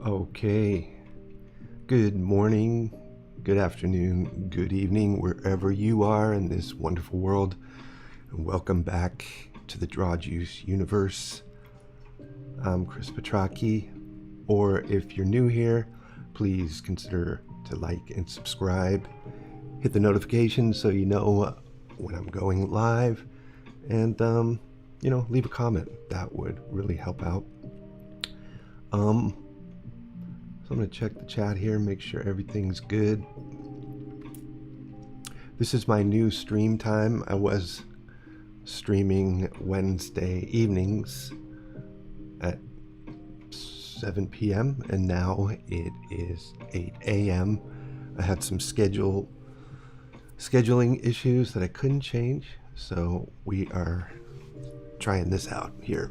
Okay, good morning, good afternoon, good evening, wherever you are in this wonderful world. And welcome back to the Draw Juice universe. I'm Chris Petracchi, or if you're new here, please consider to like and subscribe. Hit the notifications so you know when I'm going live, and leave a comment. That would really help out. So I'm going to check the chat here, make sure everything's good. This is my new stream time. I was streaming Wednesday evenings at 7 p.m. and now it is 8 a.m. I had some scheduling issues that I couldn't change, so we are trying this out here.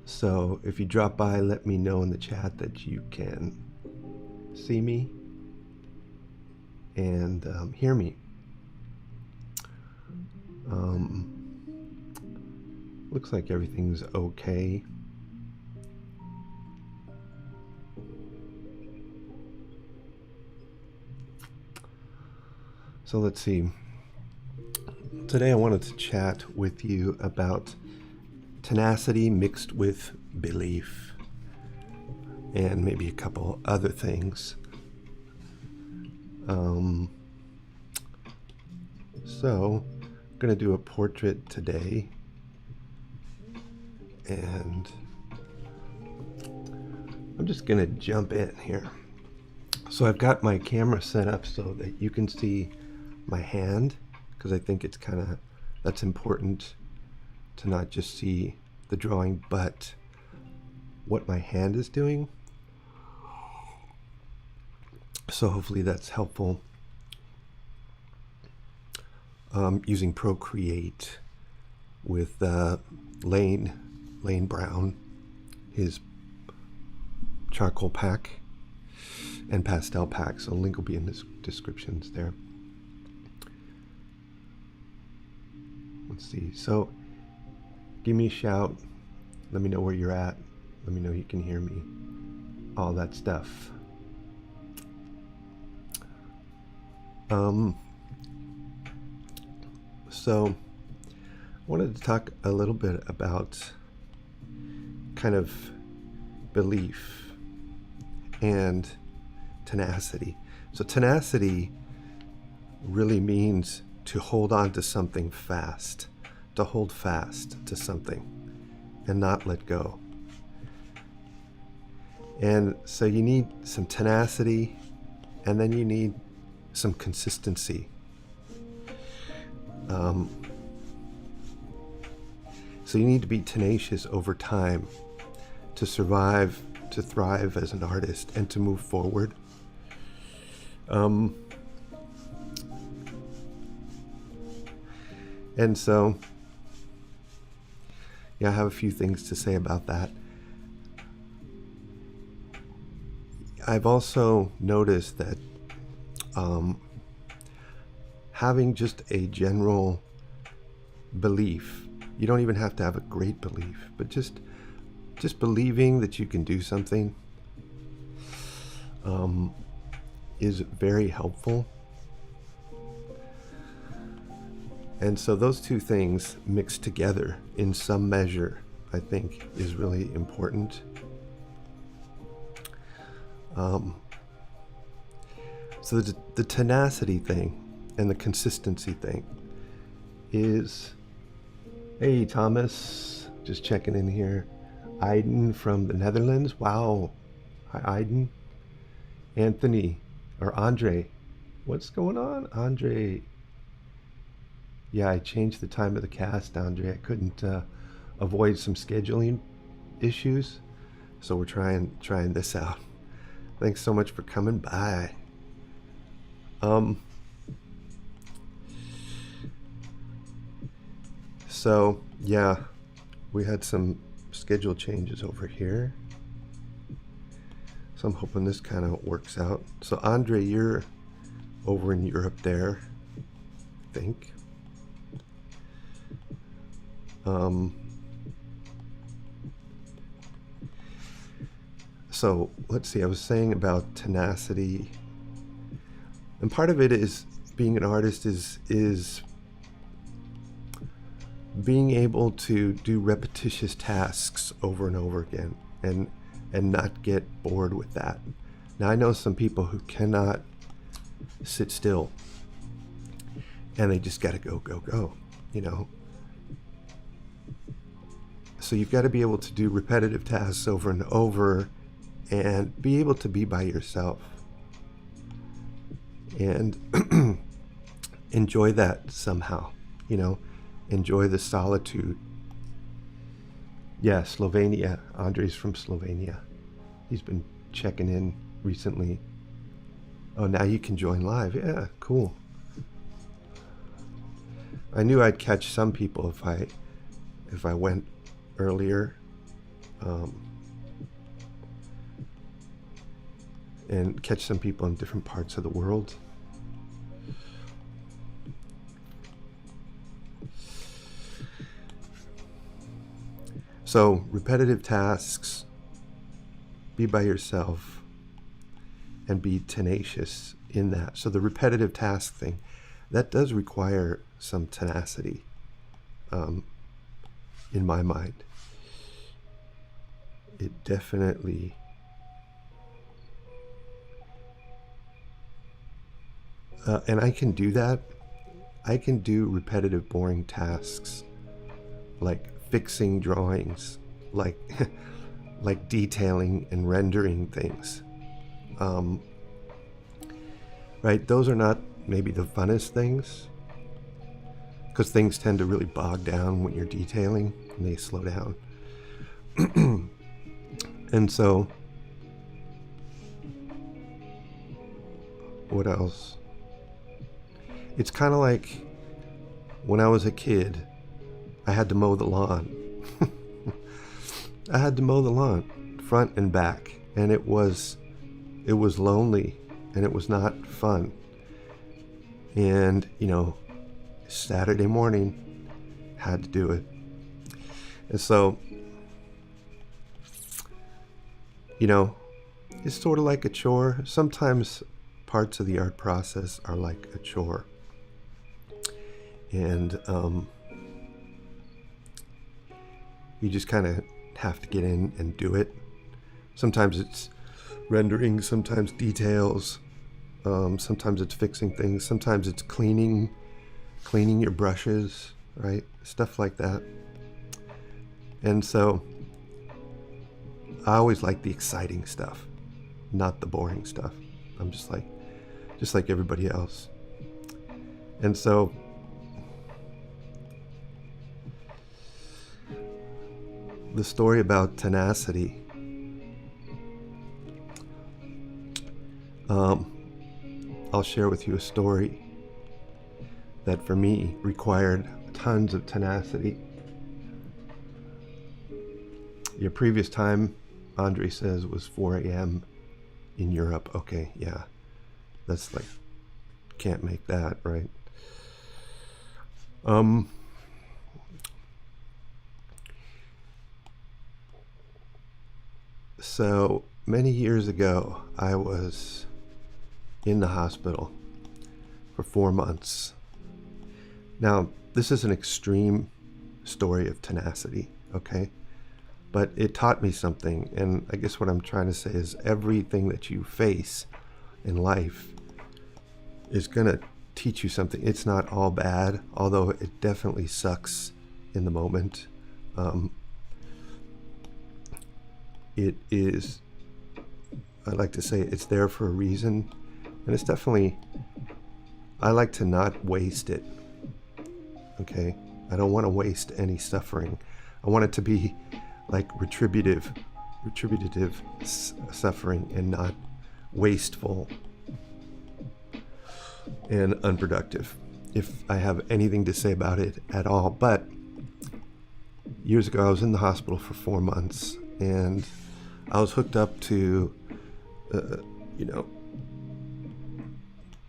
So if you drop by, let me know in the chat that you can see me and hear me. Looks like everything's okay. So let's see. Today I wanted to chat with you about tenacity mixed with belief, and maybe a couple other things. So I'm going to do a portrait today, and I'm just going to jump in here. So I've got my camera set up so that you can see my hand, because I think it's that's important to not just see the drawing, but what my hand is doing. So hopefully that's helpful. Using Procreate with Lane Brown, his charcoal pack and pastel pack. So link will be in the descriptions there. Let's see. So give me a shout. Let me know where you're at. Let me know you can hear me. All that stuff. So I wanted to talk a little bit about kind of belief and tenacity. So tenacity really means to hold on to something fast, to hold fast to something and not let go. And so you need some tenacity, and then you need some consistency. So you need to be tenacious over time to survive, to thrive as an artist, and to move forward. And so, yeah, I have a few things to say about that. I've also noticed that having just a general belief, you don't even have to have a great belief, but just believing that you can do something is very helpful. And so those two things mixed together in some measure, I think, is really important. So the tenacity thing and the consistency thing is, hey Thomas, just checking in here. Aiden from the Netherlands. Wow. Hi Aiden. Anthony, or Andre. What's going on, Andre? Yeah, I changed the time of the cast, Andre. I couldn't avoid some scheduling issues, so we're trying this out. Thanks so much for coming by. So yeah, we had some schedule changes over here, so I'm hoping this kind of works out. So Andre, you're over in Europe there, I think. So let's see, I was saying about tenacity, and part of it is being an artist is being able to do repetitious tasks over and over again and not get bored with that. Now I know some people who cannot sit still and they just got to go, you know. So you've got to be able to do repetitive tasks over and over and be able to be by yourself and enjoy that somehow, you know, enjoy the solitude. Yeah, Slovenia. Andre's from Slovenia. He's been checking in recently. Oh, now you can join live. Yeah, cool. I knew I'd catch some people if I went earlier, and catch some people in different parts of the world. So repetitive tasks, be by yourself, and be tenacious in that. So the repetitive task thing, that does require some tenacity, in my mind. It definitely and I can do that. I can do repetitive, boring tasks like fixing drawings, like like detailing and rendering things. Right? Those are not maybe the funnest things, because things tend to really bog down when you're detailing and they slow down. And so, what else? It's kind of like when I was a kid, I had to mow the lawn. I had to mow the lawn, front and back, and it was lonely, and it was not fun. And, you know, Saturday morning, had to do it. And so, you know, it's sort of like a chore. Sometimes parts of the art process are like a chore. And you just kind of have to get in and do it. Sometimes it's rendering, sometimes details, sometimes it's fixing things, sometimes it's cleaning your brushes, right? Stuff like that. And so I always like the exciting stuff, not the boring stuff. I'm just like everybody else. And so the story about tenacity, I'll share with you a story that for me required tons of tenacity. Your previous time, Andre says, was 4 a.m. in Europe. Okay, yeah. That's like, can't make that, right? So many years ago, I was in the hospital for 4 months. Now, this is an extreme story of tenacity, okay? But it taught me something, and I guess what I'm trying to say is everything that you face in life is gonna teach you something. It's not all bad, although it definitely sucks in the moment. It is, I like to say, it's there for a reason, and it's definitely, I like to not waste it, okay? I don't want to waste any suffering. I want it to be like retributive suffering, and not wasteful and unproductive, if I have anything to say about it at all. But years ago, I was in the hospital for 4 months, and I was hooked up to,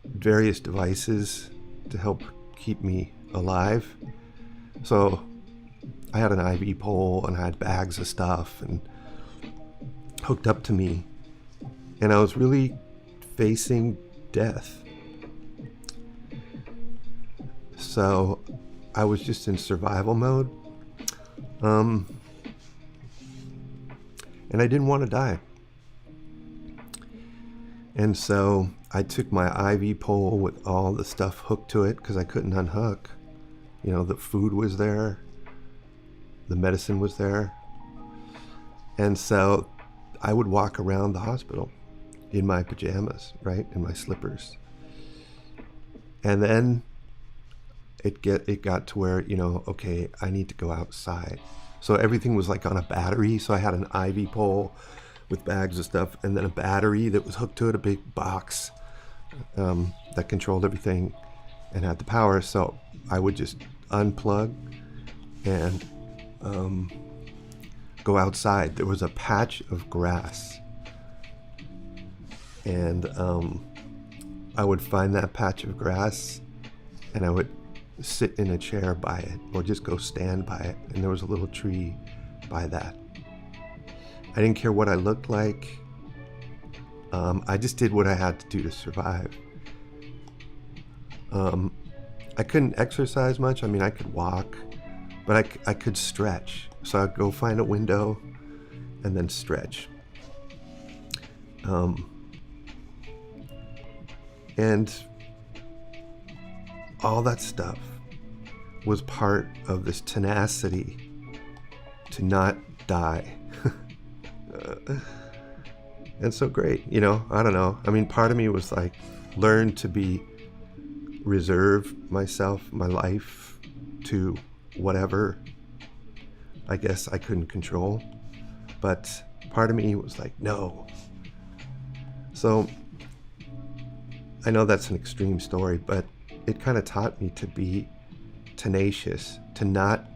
various devices to help keep me alive. So I had an IV pole, and I had bags of stuff, and hooked up to me, and I was really facing death. So I was just in survival mode. And I didn't want to die. And so I took my IV pole with all the stuff hooked to it because I couldn't unhook. You know, the food was there, the medicine was there. And so I would walk around the hospital in my pajamas, right, in my slippers. And then it got to where, you know, okay, I need to go outside. So everything was like on a battery. So I had an IV pole with bags of stuff, and then a battery that was hooked to it, a big box that controlled everything and had the power. So I would just unplug and go outside. There was a patch of grass, and I would find that patch of grass, and I would sit in a chair by it, or just go stand by it, and there was a little tree by that. I didn't care what I looked like. I just did what I had to do to survive. I couldn't exercise much. I mean, I could walk, but I could stretch. So I'd go find a window and then stretch. And all that stuff was part of this tenacity to not die. And so great, you know, I don't know. I mean, part of me was like, learn to reserve myself, my life to whatever I guess I couldn't control. But part of me was like, no. So I know that's an extreme story, but it kind of taught me to be tenacious, to not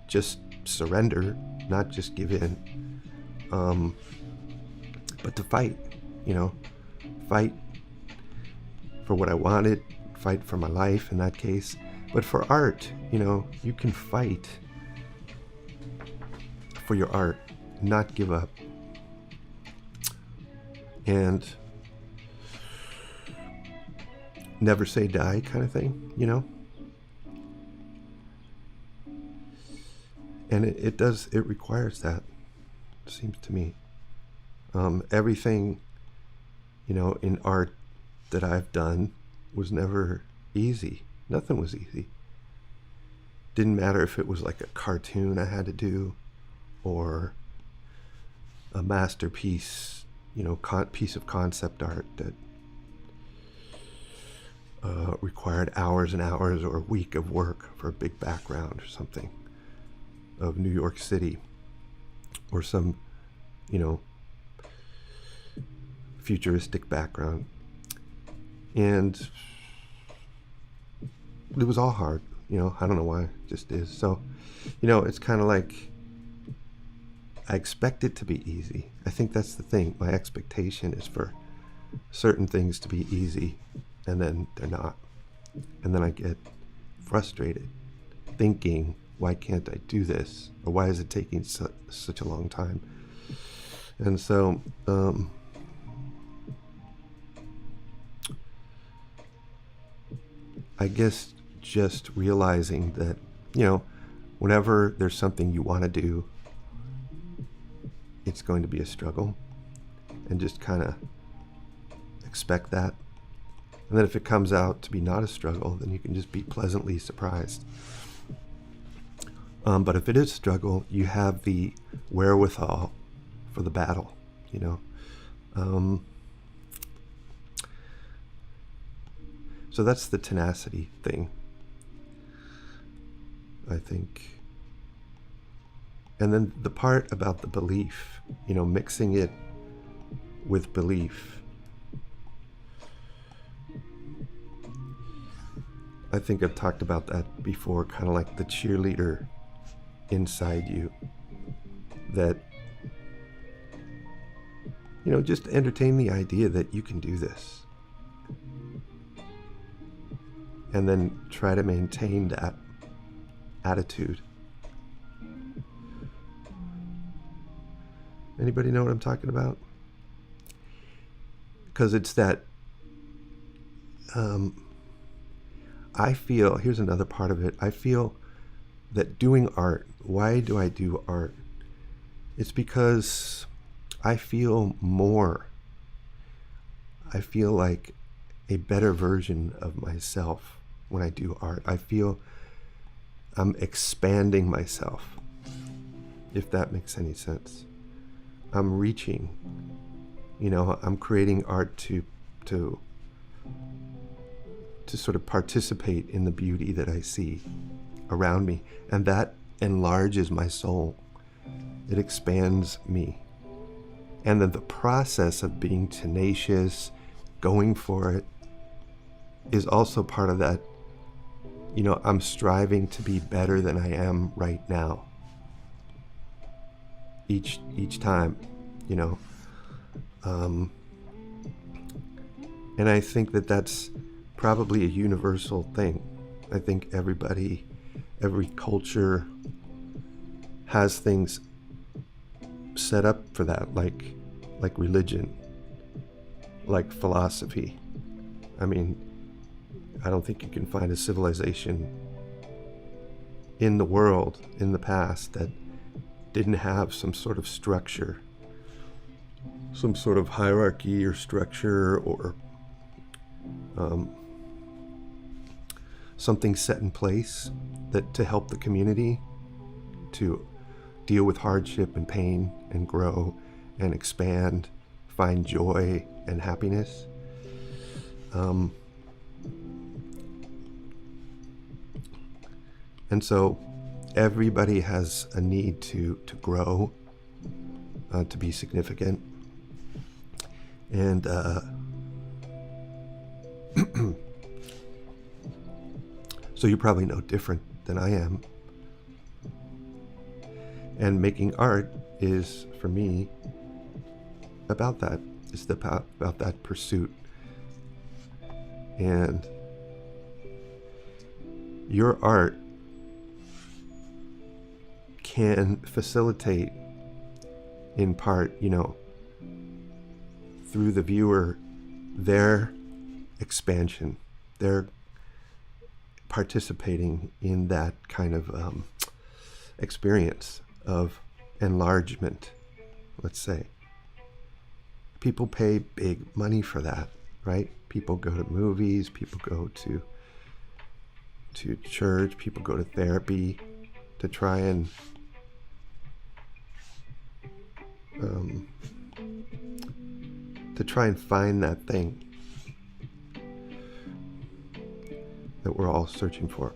just surrender, not just give in, but to fight, you know, fight for what I wanted, fight for my life in that case. But for art, you know, you can fight for your art, not give up. And never say die kind of thing, you know? And it requires that, it seems to me. Everything, you know, in art that I've done was never easy. Nothing was easy. Didn't matter if it was like a cartoon I had to do or a masterpiece, you know, piece of concept art that required hours and hours or a week of work for a big background or something of New York City or some, you know, futuristic background. And it was all hard, you know, I don't know why, it just is. So, you know, it's kind of like I expect it to be easy. I think that's the thing. My expectation is for certain things to be easy, and then they're not. And then I get frustrated thinking, why can't I do this? Or why is it taking such a long time? And so, I guess just realizing that, you know, whenever there's something you want to do, it's going to be a struggle, and just kind of expect that. And then if it comes out to be not a struggle, then you can just be pleasantly surprised. But if it is a struggle, you have the wherewithal for the battle, you know. So that's the tenacity thing, I think. And then the part about the belief, you know, mixing it with belief. I think I've talked about that before, kind of like the cheerleader inside you that, you know, just entertain the idea that you can do this. And then try to maintain that attitude. Anybody know what I'm talking about? Because it's that, I feel, here's another part of it. I feel that doing art, why do I do art? It's because I feel more. I feel like a better version of myself when I do art. I feel I'm expanding myself, if that makes any sense. I'm reaching, I'm creating art to sort of participate in the beauty that I see around me. And that enlarges my soul. It expands me. And then the process of being tenacious, going for it, is also part of that. I'm striving to be better than I am right now. Each time, and I think that that's probably a universal thing. I think every culture has things set up for that, like religion, like philosophy. I mean, I don't think you can find a civilization in the world in the past that didn't have some sort of structure, some sort of hierarchy or structure, or something set in place that to help the community to deal with hardship and pain and grow and expand, find joy and happiness. And so everybody has a need to grow, to be significant. And so you're probably no different than I am. And making art is, for me, about that. It's about that pursuit. And your art can facilitate, in part, through the viewer, their expansion, their participating in that kind of experience of enlargement, let's say. People pay big money for that, right? People go to movies, people go to church, people go to therapy to try and find that thing that we're all searching for.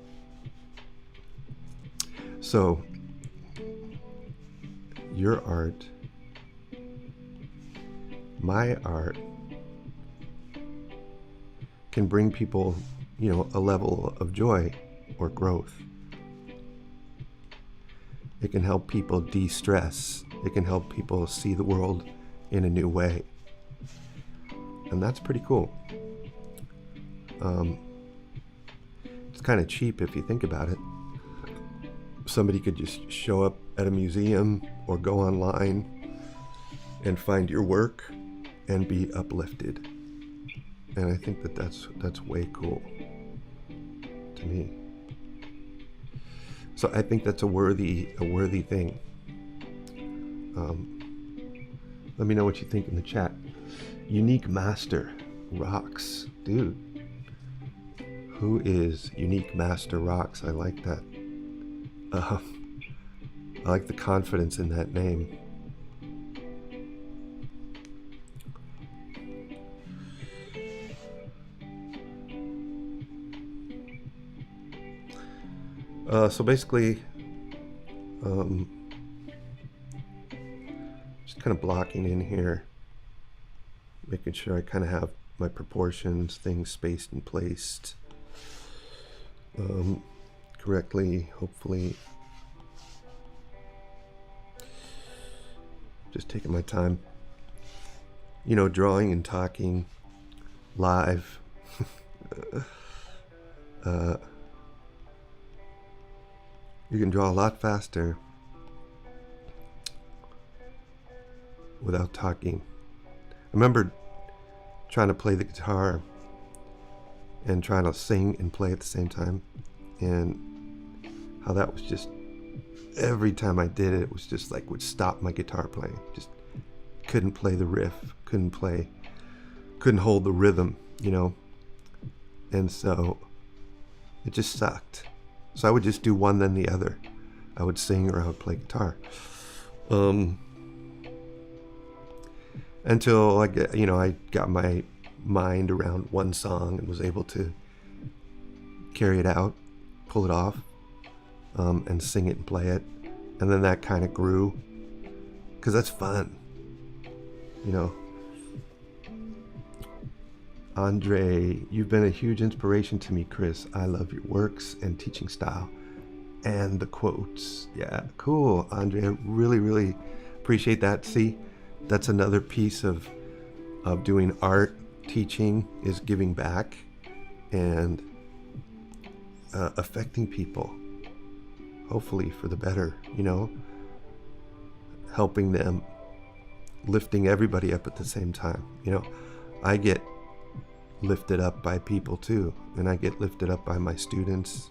So your art, my art, can bring people, a level of joy or growth. It can help people de-stress. It can help people see the world in a new way. And that's pretty cool. It's kind of cheap if you think about it. Somebody could just show up at a museum or go online and find your work and be uplifted. And I think that that's way cool to me. So I think that's a worthy thing. Let me know what you think in the chat. Unique Master rocks, dude. Who is Unique Master rocks? I like that. I like the confidence in that name. So basically, just kind of blocking in here, making sure I kind of have my proportions, things spaced and placed correctly, hopefully. Just taking my time, drawing and talking live. You can draw a lot faster without talking. I remember trying to play the guitar and trying to sing and play at the same time, and how that was just, every time I did it, it was just like would stop my guitar playing. Just couldn't play the riff, couldn't hold the rhythm, and so it just sucked. So I would just do one then the other. I would sing or I would play guitar, until I got my mind around one song and was able to carry it out, pull it off, and sing it and play it. And then that kind of grew, because that's fun, Andre, you've been a huge inspiration to me, Chris. I love your works and teaching style and the quotes. Yeah, cool, Andre. I really, really appreciate that. See, that's another piece of doing art, teaching, is giving back and affecting people, hopefully for the better, helping them, lifting everybody up at the same time. I get lifted up by people too, and I get lifted up by my students,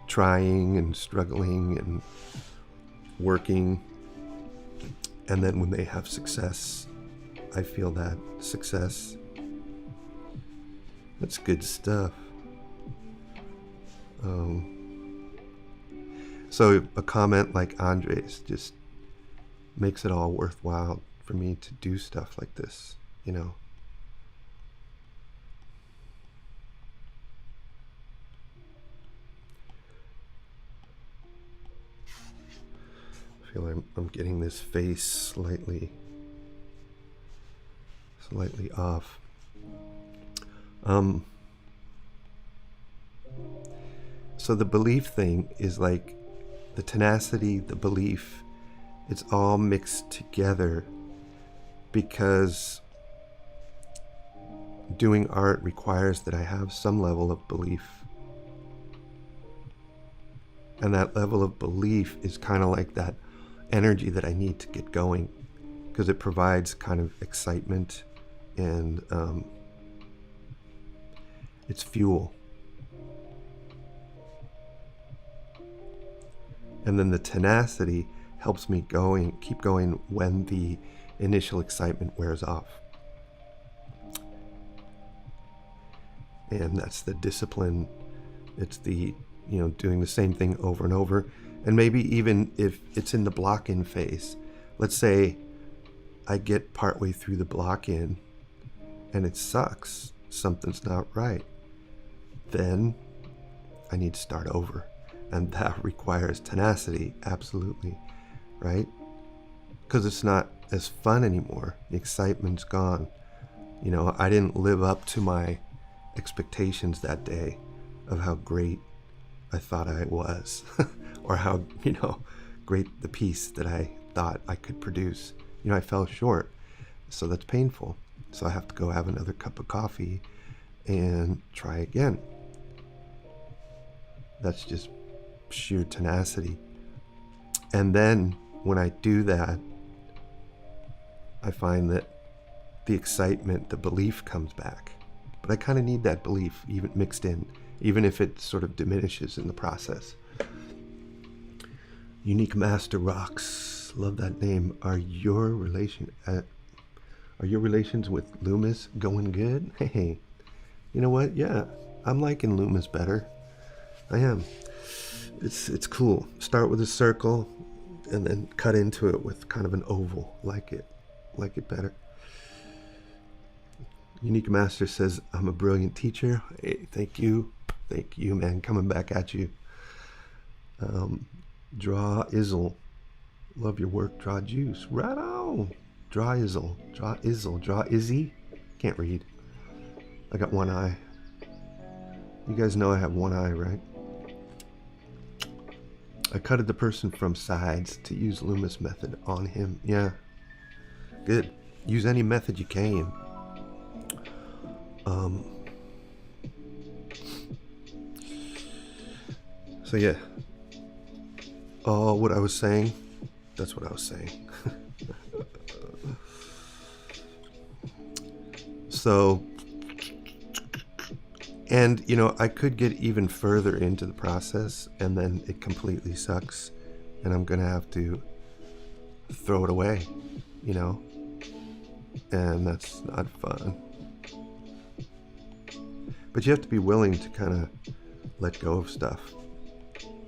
trying and struggling and working, and then when they have success, I feel that success. That's good stuff. So a comment like Andre's just makes it all worthwhile for me to do stuff like this, I feel like I'm getting this face slightly off. So the belief thing is like the tenacity, the belief, it's all mixed together, because doing art requires that I have some level of belief. And that level of belief is kind of like that energy that I need to get going, because it provides kind of excitement and it's fuel. And then the tenacity helps me keep going when the initial excitement wears off. And that's the discipline. It's the, doing the same thing over and over. And maybe even if it's in the block-in phase, let's say I get partway through the block-in and it sucks, something's not right, then I need to start over. And that requires tenacity, absolutely, right? Because it's not as fun anymore. The excitement's gone. I didn't live up to my expectations that day of how great I thought I was, or how, great the piece that I thought I could produce. I fell short. So that's painful. So I have to go have another cup of coffee and try again. That's just sheer tenacity. And then when I do that, I find that the excitement, the belief comes back. But I kind of need that belief even mixed in, even if it sort of diminishes in the process. Unique Master Rocks, love that name. Are your relations with Loomis going good? Hey, you know what? Yeah, I'm liking Loomis better. I am. It's cool. Start with a circle and then cut into it with kind of an oval. Like it better. Unique Master says, I'm a brilliant teacher. Hey, thank you, man. Coming back at you. Draw Izzle, love your work. Draw Juice, right on. Draw Izzle, Draw Izzy. Can't read. I got one eye. You guys know I have one eye, right? I cutted the person from sides to use Loomis method on him. Yeah, good. Use any method you can. So yeah, what I was saying That's what I was saying. So, and I could get even further into the process and then it completely sucks and I'm gonna have to throw it away, and that's not fun. But you have to be willing to kind of let go of stuff,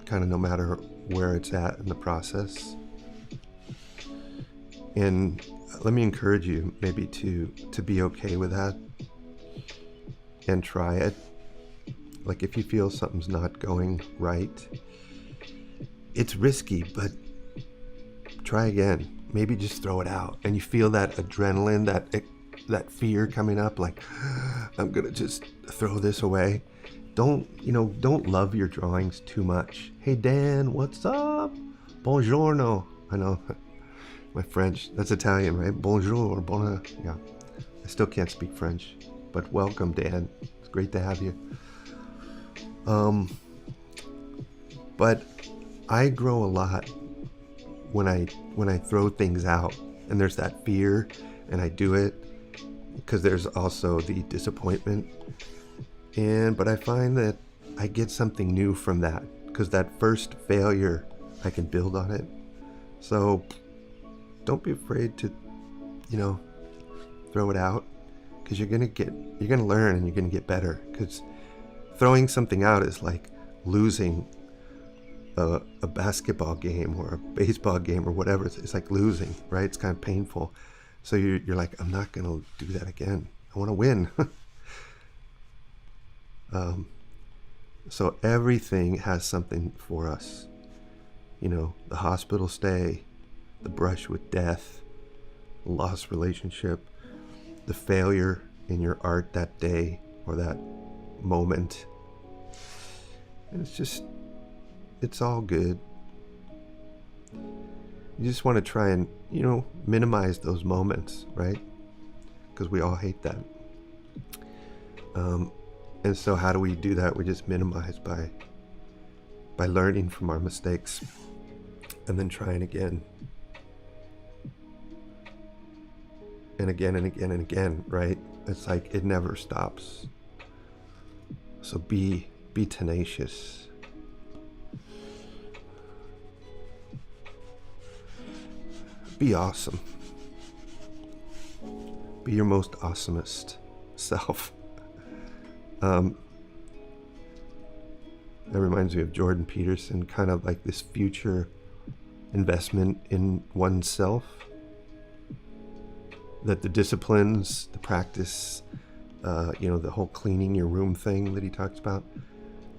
kind of no matter where it's at in the process. And let me encourage you maybe to be okay with that and try it. Like if you feel something's not going right, it's risky, but try again. Maybe just throw it out and you feel that adrenaline, that fear coming up, like I'm gonna just throw this away. Don't love your drawings too much. Hey Dan, what's up? Buongiorno. I know my French, that's Italian, right? Bonjour, bona. Yeah, I still can't speak French, but welcome Dan. It's great to have you. But I grow a lot when I throw things out, and there's that fear, and I do it because there's also the disappointment. But I find that I get something new from that because that first failure, I can build on it. So don't be afraid to, throw it out because you're gonna learn and you're gonna get better. Because throwing something out is like losing a basketball game or a baseball game or whatever. It's like losing, right? It's kind of painful. So you're like, I'm not gonna do that again. I want to win. So everything has something for us. The hospital stay, the brush with death, the lost relationship, the failure in your art that day or that moment. And it's all good. You just want to try and, minimize those moments, right? Because we all hate that. And so how do we do that? We just minimize by learning from our mistakes and then trying again. And again and again and again, right? It's like it never stops. So be tenacious. Be awesome. Be your most awesomest self. That reminds me of Jordan Peterson, kind of like this future investment in oneself. That the disciplines, the practice, the whole cleaning your room thing that he talks about,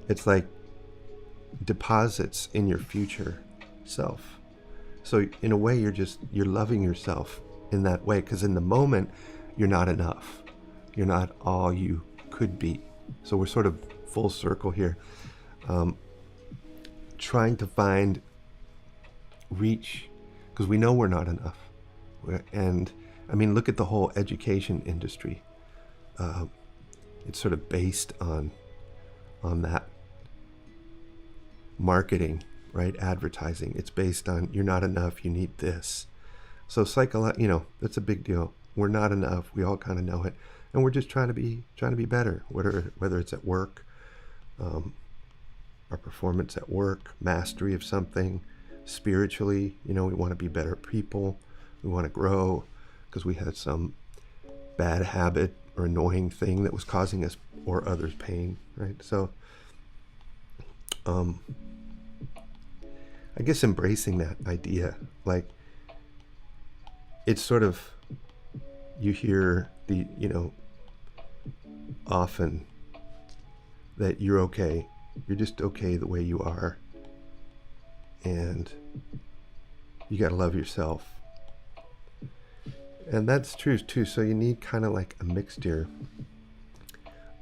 it's like deposits in your future self. So in a way, you're loving yourself in that way, because in the moment, you're not enough. You're not all you could be. So we're sort of full circle here, trying to reach, because we know we're not enough. And I mean, look at the whole education industry. It's sort of based on that marketing, right? Advertising. It's based on you're not enough. You need this. So that's a big deal. We're not enough. We all kind of know it, and we're just trying to be better. Whether it's at work, our performance at work, mastery of something, spiritually. We want to be better people. We want to grow because we had some bad habit or annoying thing that was causing us or others pain, right? So, I guess embracing that idea, like it's sort of, you hear often that you're okay. You're just okay the way you are. And you got to love yourself. And that's true too. So you need kind of like a mixture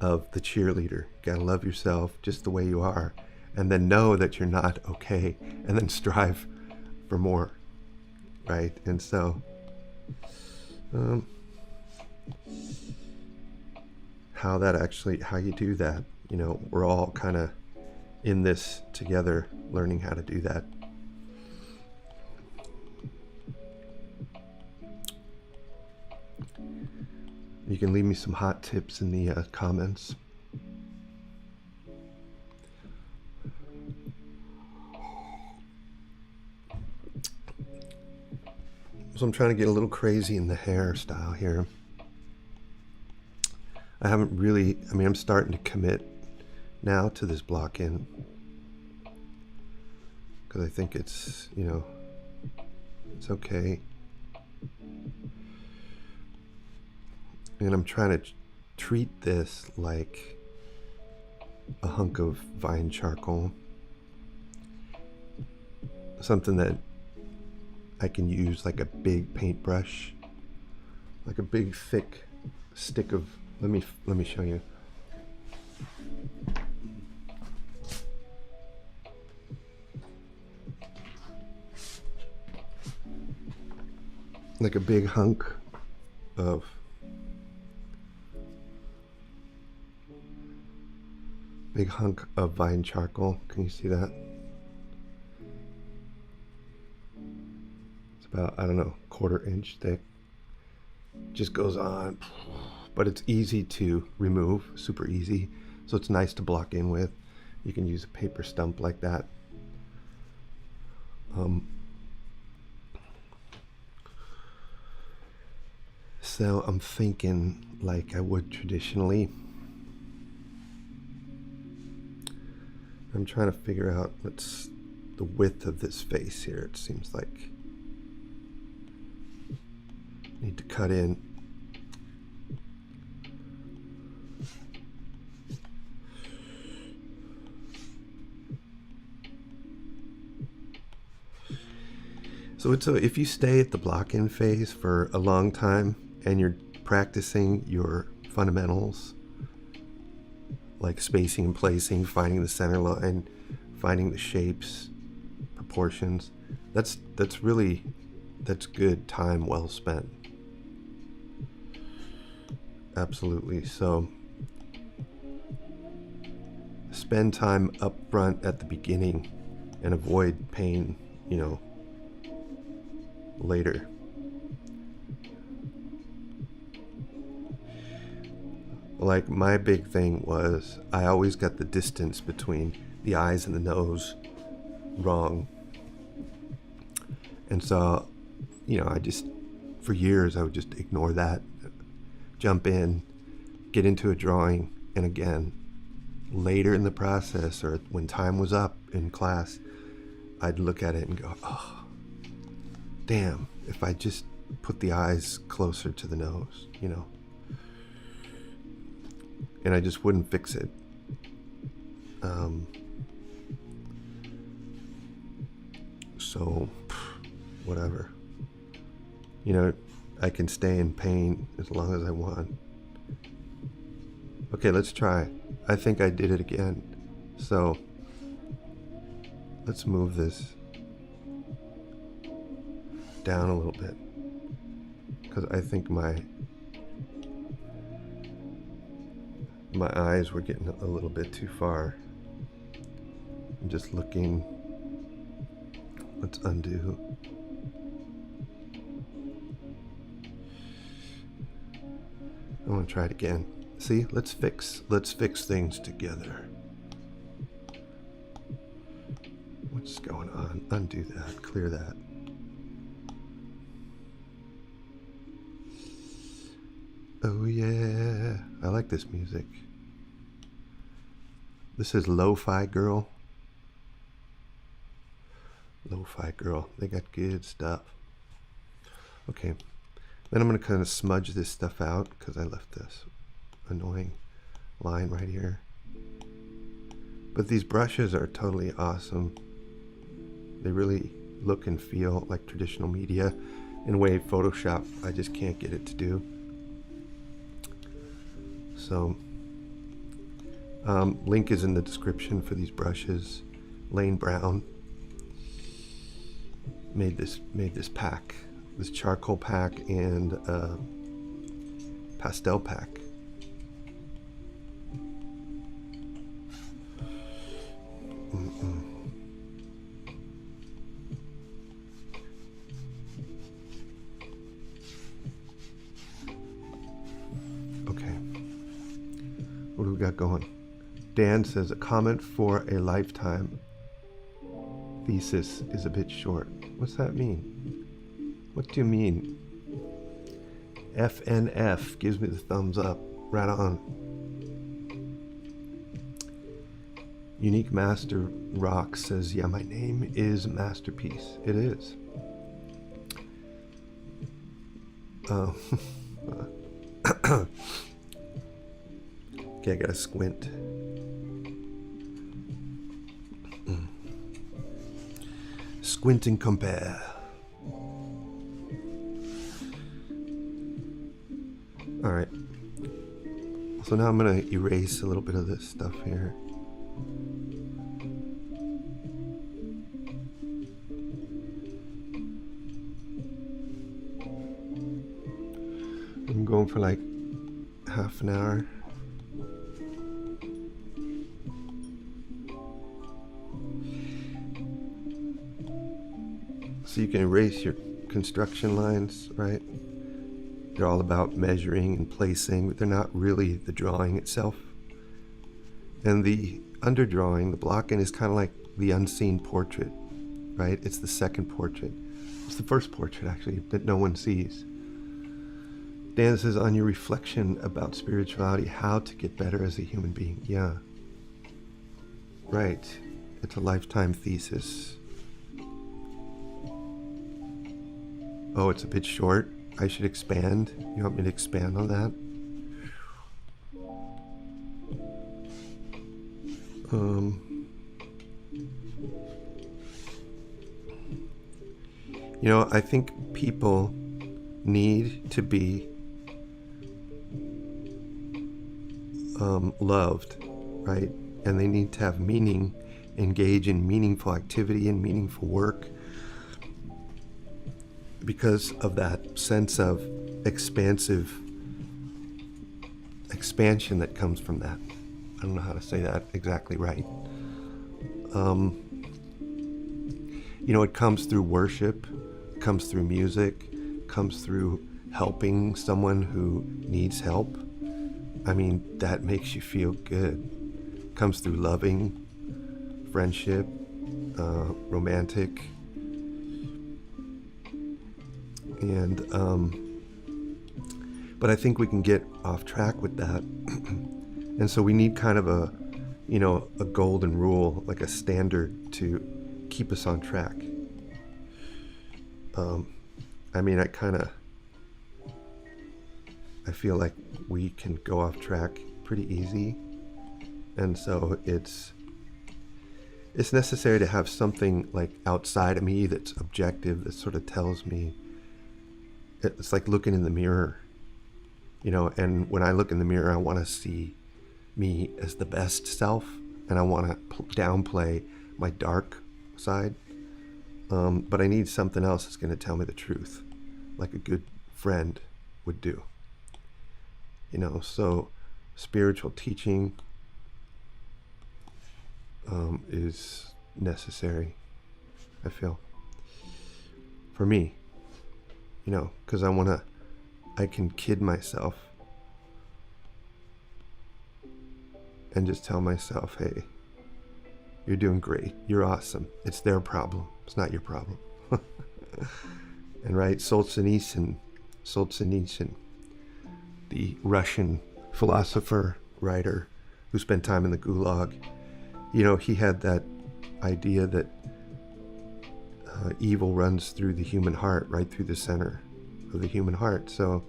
of the cheerleader. You got to love yourself just the way you are. And then know that you're not okay. And then strive for more. Right? And so, how you do that, we're all kind of in this together, learning how to do that. You can leave me some hot tips in the comments. So I'm trying to get a little crazy in the hairstyle here. I haven't really, I'm starting to commit now to this block in, because I think it's, it's okay. And I'm trying to treat this like a hunk of vine charcoal. Something that I can use like a big paintbrush, like a big thick stick of, let me show you. Like a big hunk of vine charcoal. Can you see that? It's about, I don't know, 1/4 inch thick. Just goes on, but it's easy to remove, super easy. So it's nice to block in with. You can use a paper stump like that. So I'm thinking like I would traditionally. I'm trying to figure out what's the width of this face here. It seems like I need to cut in. So if you stay at the block-in phase for a long time and you're practicing your fundamentals, like spacing and placing, finding the center line, finding the shapes, proportions, that's good time well spent. Absolutely. So spend time up front at the beginning and avoid pain, later. Like my big thing was I always got the distance between the eyes and the nose wrong. And so, I just, for years, I would just ignore that, jump in, get into a drawing, and again, later in the process or when time was up in class, I'd look at it and go, oh, damn, if I just put the eyes closer to the nose, and I just wouldn't fix it. So, whatever. I can stay in pain as long as I want. Okay, let's try. I think I did it again. So, let's move this down a little bit, because I think my eyes were getting a little bit too far. I'm just looking. Let's undo. I want to try it again. See, let's fix things together. What's going on? Undo that, clear that. Oh yeah, I like this music. This is Lofi Girl. Lofi Girl, they got good stuff. Okay, then I'm gonna kind of smudge this stuff out because I left this annoying line right here. But these brushes are totally awesome. They really look and feel like traditional media in a way Photoshop I just can't get it to do. So link is in the description for these brushes. Lane Brown made this pack, this charcoal pack and pastel pack. got going? Dan says a comment for a lifetime thesis is a bit short. What's that mean? What do you mean? FNF gives me the thumbs up. Right on. Unique Master Rock says, yeah, my name is Masterpiece. It is. Okay, I gotta squint. Squint and compare. Alright. So now I'm gonna erase a little bit of this stuff here. I'm going for like half an hour. So you can erase your construction lines, right? They're all about measuring and placing, but they're not really the drawing itself. And the underdrawing, the blocking, is kind of like the unseen portrait, right? It's the second portrait. It's the first portrait, actually, that no one sees. Dan says, on your reflection about spirituality, how to get better as a human being. Yeah. Right. It's a lifetime thesis. Oh, it's a bit short. I should expand. You want me to expand on that? You know, I think people need to be loved, right? And they need to have meaning, engage in meaningful activity and meaningful work, because of that sense of expansion that comes from that. I don't know how to say that exactly right. You know, it comes through worship, it comes through music, it comes through helping someone who needs help. I mean, that makes you feel good. It comes through loving, friendship, romantic, and but I think we can get off track with that. And so we need kind of a, you know, a golden rule, like a standard to keep us on track. I mean, I feel like we can go off track pretty easy. And so it's necessary to have something like outside of me that's objective, that sort of tells me. It's like looking in the mirror, you know, and when I look in the mirror, I want to see me as the best self, and I want to downplay my dark side. But I need something else that's going to tell me the truth, like a good friend would do. You know, so spiritual teaching is necessary, I feel, for me. You know, because I can kid myself and just tell myself, hey, you're doing great. You're awesome. It's their problem. It's not your problem. And right, Solzhenitsyn, the Russian philosopher, writer, who spent time in the Gulag, you know, he had that idea that evil runs through the human heart, right through the center of the human heart. So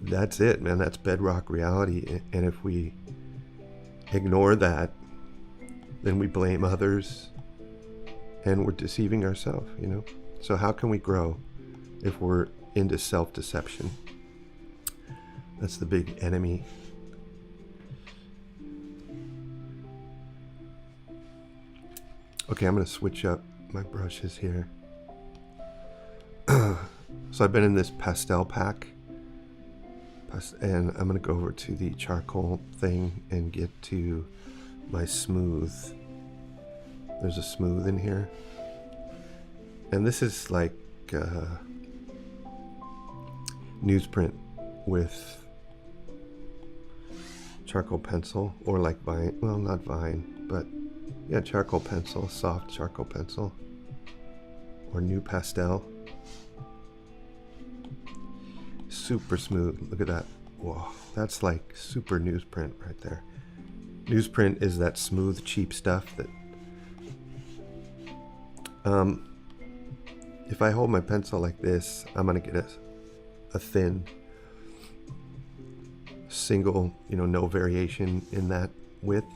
that's it, man. That's bedrock reality. And if we ignore that, then we blame others and we're deceiving ourselves, you know? So how can we grow if we're into self-deception? That's the big enemy. Okay, I'm going to switch up my brushes here. So I've been in this pastel pack, and I'm going to go over to the charcoal thing and get to my smooth. There's a smooth in here. And this is like newsprint with charcoal pencil, or like vine, well, not vine, but yeah, charcoal pencil, soft charcoal pencil, or new pastel. Super smooth. Look at that. Whoa, that's like super newsprint right there. Newsprint is that smooth, cheap stuff that if I hold my pencil like this, I'm gonna get a thin single, no variation in that width.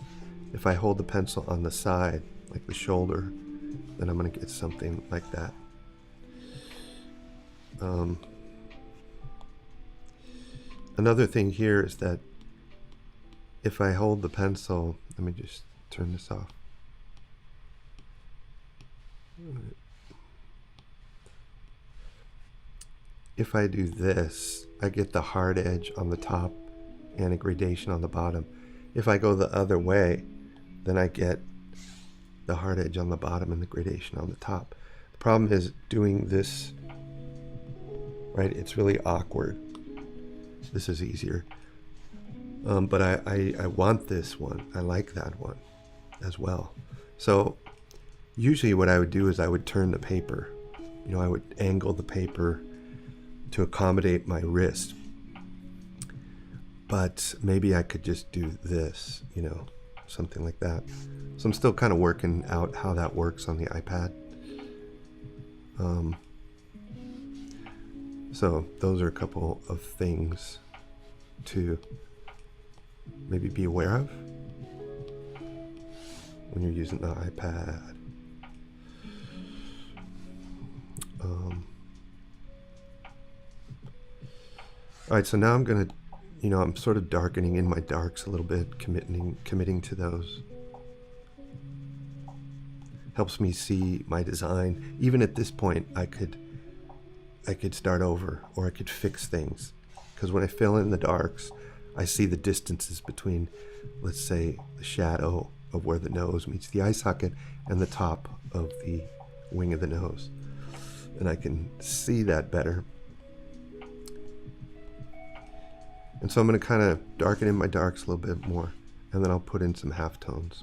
If I hold the pencil on the side, like the shoulder, then I'm gonna get something like that. Another thing here is that if I hold the pencil, let me just turn this off. If I do this, I get the hard edge on the top and a gradation on the bottom. If I go the other way, then I get the hard edge on the bottom and the gradation on the top. The problem is doing this, right? It's really awkward. This is easier. But I want this one. I like that one as well. So usually what I would do is I would turn the paper. I would angle the paper to accommodate my wrist. But maybe I could just do this, something like that. So I'm still kind of working out how that works on the iPad. So those are a couple of things to maybe be aware of when you're using the iPad. All right, so now I'm gonna, I'm sort of darkening in my darks a little bit, committing to those. Helps me see my design. Even at this point, I could start over, or I could fix things. Because when I fill in the darks, I see the distances between, let's say, the shadow of where the nose meets the eye socket and the top of the wing of the nose. And I can see that better. And so I'm going to kind of darken in my darks a little bit more, and then I'll put in some halftones.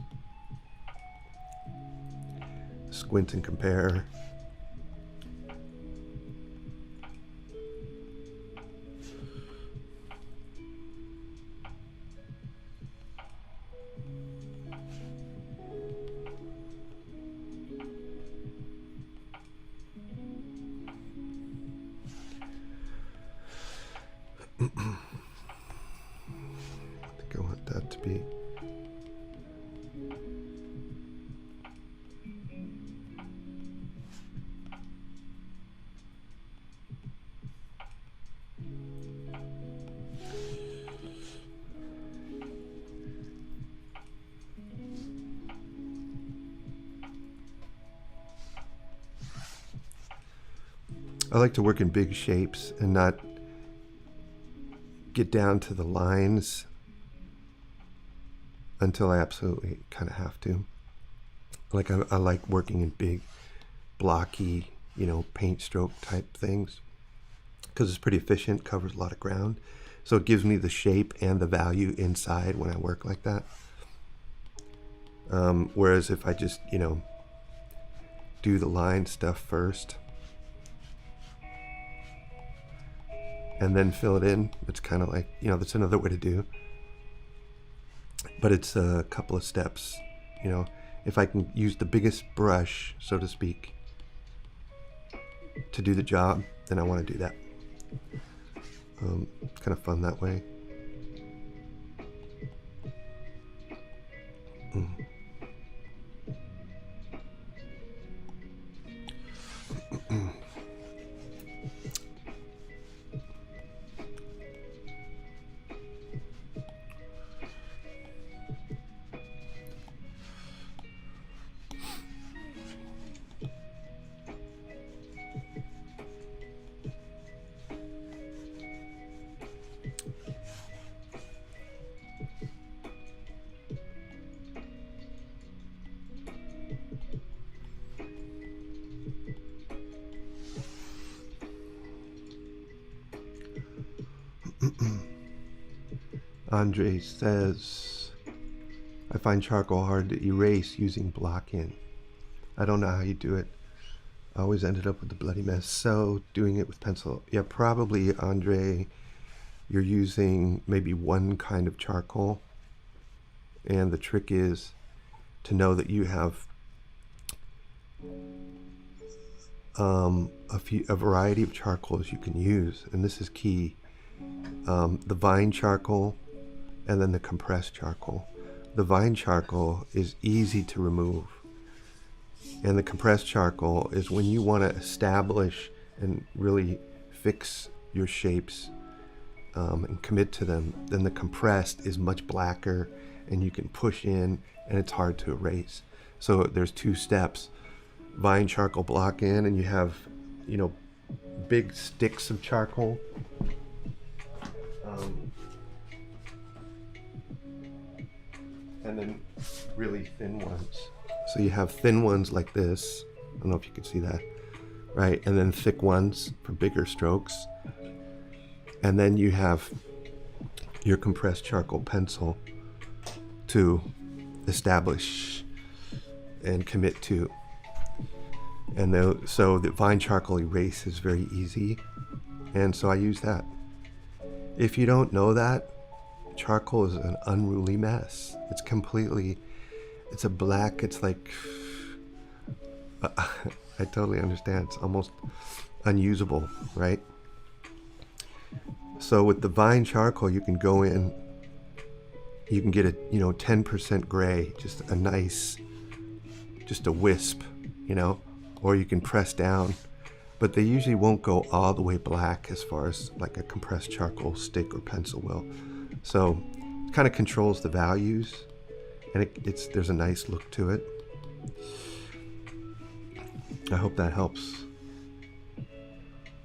Squint and compare. I think I want that to be. I like to work in big shapes and not get down to the lines until I absolutely kind of have to. Like I like working in big, blocky, paint stroke type things because it's pretty efficient, covers a lot of ground. So it gives me the shape and the value inside when I work like that. Whereas if I just, do the line stuff first and then fill it in, it's kind of like, that's another way to do. But it's a couple of steps, if I can use the biggest brush, so to speak, to do the job, then I want to do that. It's kind of fun that way. Andre says, I find charcoal hard to erase using block in. I don't know how you do it. I always ended up with a bloody mess. So doing it with pencil. Yeah, probably, Andre, you're using maybe one kind of charcoal. And the trick is to know that you have a variety of charcoals you can use. And this is key. The vine charcoal and then the compressed charcoal. The vine charcoal is easy to remove. And the compressed charcoal is when you want to establish and really fix your shapes and commit to them. Then the compressed is much blacker and you can push in and it's hard to erase. So there's two steps. Vine charcoal block in, and you have, big sticks of charcoal. And then really thin ones. So you have thin ones like this. I don't know if you can see that, right? And then thick ones for bigger strokes. And then you have your compressed charcoal pencil to establish and commit to. And so the vine charcoal erase is very easy. And so I use that. If you don't know that, charcoal is an unruly mess. It's a black, it's like, I totally understand. It's almost unusable, right? So with the vine charcoal, you can go in, you can get a, 10% gray, just a wisp, or you can press down, but they usually won't go all the way black as far as like a compressed charcoal stick or pencil will. So it kind of controls the values, and there's a nice look to it. I hope that helps.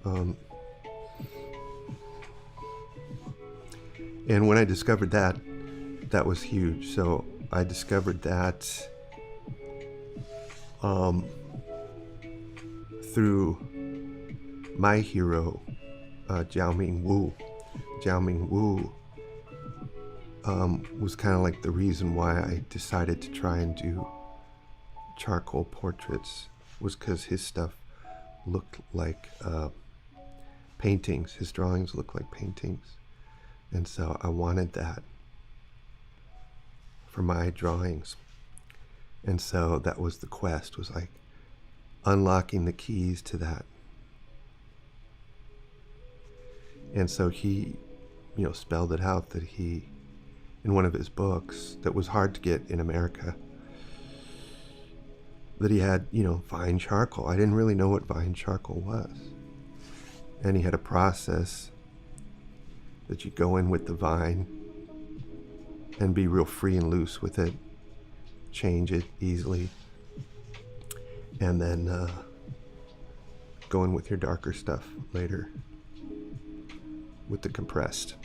And when I discovered that was huge. So I discovered that through my hero, Jiaoming Wu. Jiaoming Wu was kind of like the reason why I decided to try and do charcoal portraits, was because his stuff looked like paintings. His drawings looked like paintings. And so I wanted that for my drawings. And so that was the quest, was like unlocking the keys to that. And so he, spelled it out that he, in one of his books that was hard to get in America, that he had, vine charcoal. I didn't really know what vine charcoal was. And he had a process that you go in with the vine and be real free and loose with it, change it easily, and then go in with your darker stuff later with the compressed.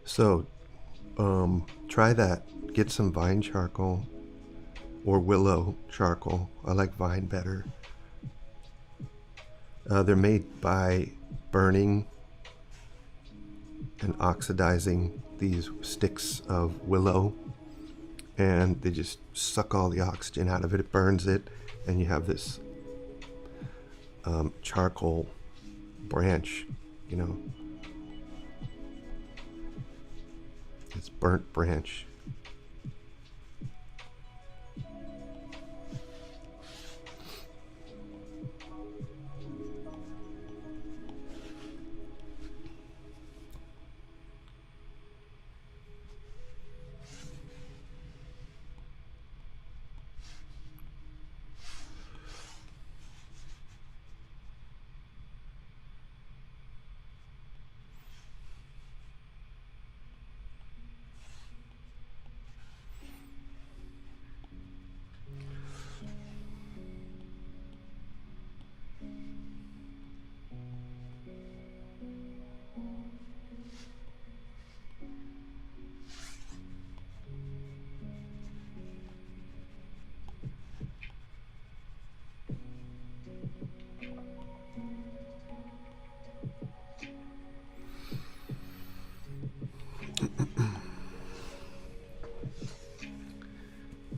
So try that. Get some vine charcoal or willow charcoal. I like vine better. They're made by burning and oxidizing these sticks of willow, and they just suck all the oxygen out of it. It burns it, and you have this charcoal branch, It's burnt branch.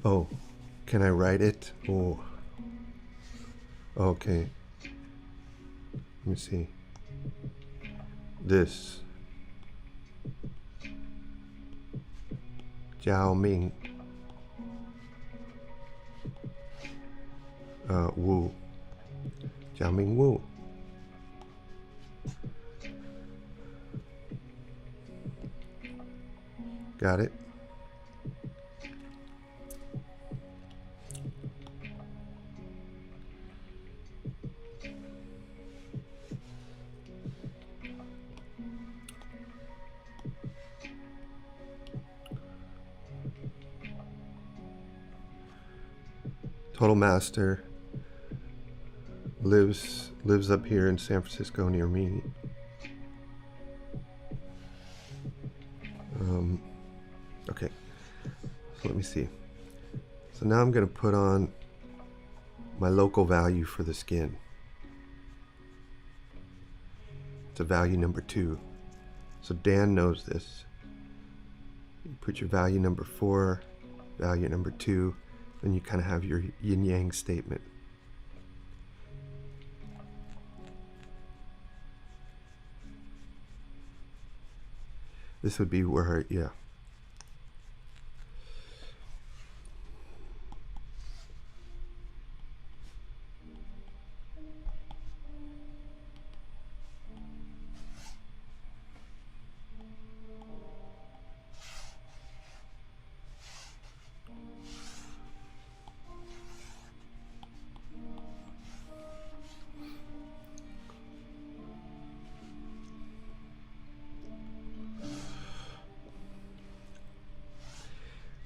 Oh, can I write it? Oh, okay. Let me see. This. Jiao Ming. Wu. Jiao Ming Wu. Got it? Total Master lives up here in San Francisco near me. Okay, so let me see. So now I'm going to put on my local value for the skin. It's a value number 2. So Dan knows this. You put your value number 4, value number 2, then you kind of have your yin-yang statement. This would be where, yeah.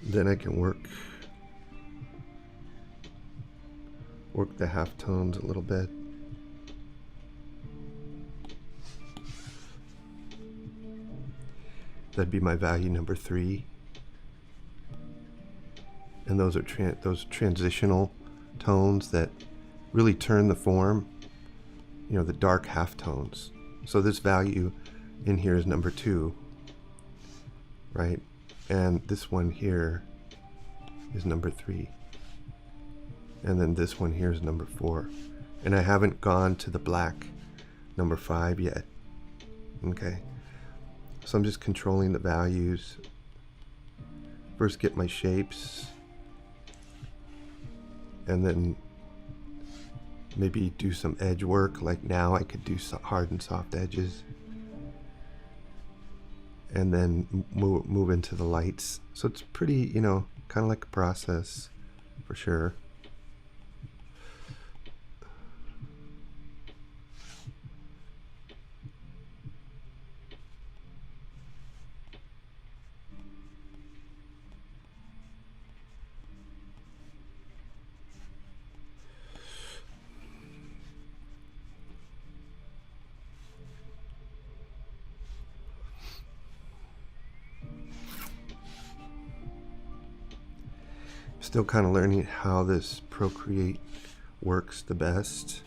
Then I can work the halftones a little bit. That'd be my value number 3. And those are those transitional tones that really turn the form, you know, the dark halftones. So this value in here is number 2, right? And this one here is number 3. And then this one here is number 4. And I haven't gone to the black number 5 yet. Okay. So I'm just controlling the values. First get my shapes. And then maybe do some edge work. Like now I could do hard and soft edges. And then move into the lights. So it's pretty, you know, kind of like a process for sure. Still kind of learning how this Procreate works the best,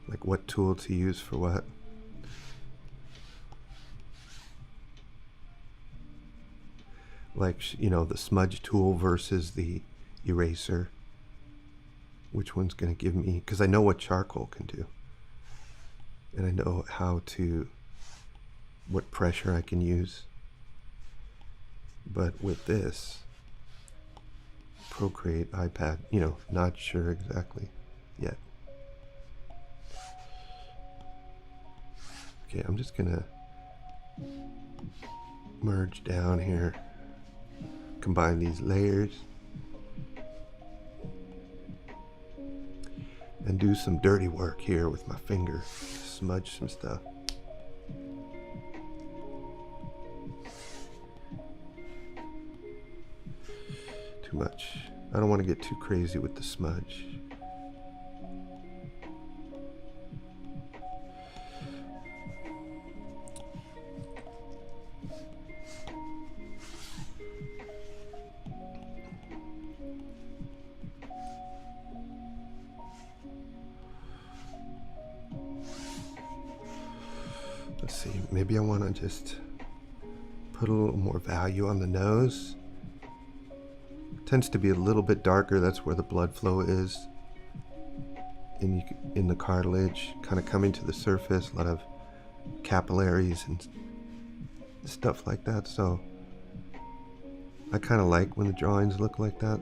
like what tool to use for what. Like, you know, the smudge tool versus the eraser. Which one's going to give me, because I know what charcoal can do. And I know what pressure I can use. But with this Procreate iPad, you know, not sure exactly yet. Okay, I'm just gonna merge down here, combine these layers, and do some dirty work here with my finger, smudge some stuff. Too much. I don't want to get too crazy with the smudge. Let's see, maybe I want to just put a little more value on the nose. Tends to be a little bit darker. That's where the blood flow is in the cartilage, kind of coming to the surface. A lot of capillaries and stuff like that. So I kind of like when the drawings look like that.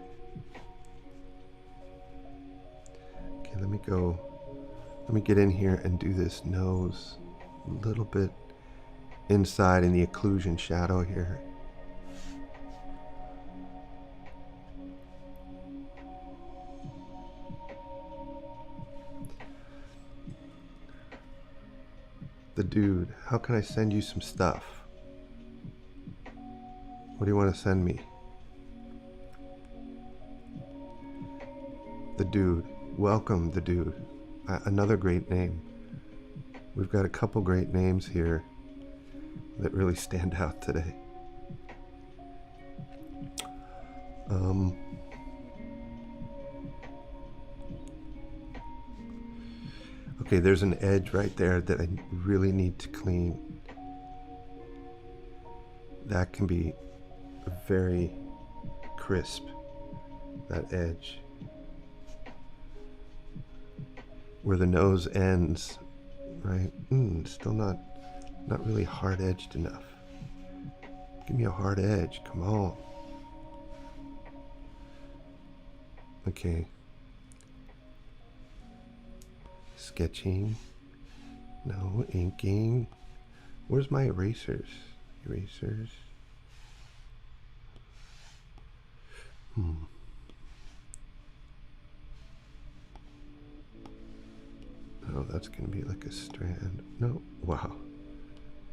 Okay, let me get in here and do this nose a little bit inside in the occlusion shadow here. The dude, how can I send you some stuff? What do you want to send me? The dude, welcome the dude. Another great name. We've got a couple great names here that really stand out today. Okay, there's an edge right there that I really need to clean. That can be very crisp, that edge. Where the nose ends, right? Still not really hard edged enough. Give me a hard edge, come on. Okay. Sketching. No, inking. Where's my erasers? Erasers. Oh, that's gonna be like a strand. No, wow.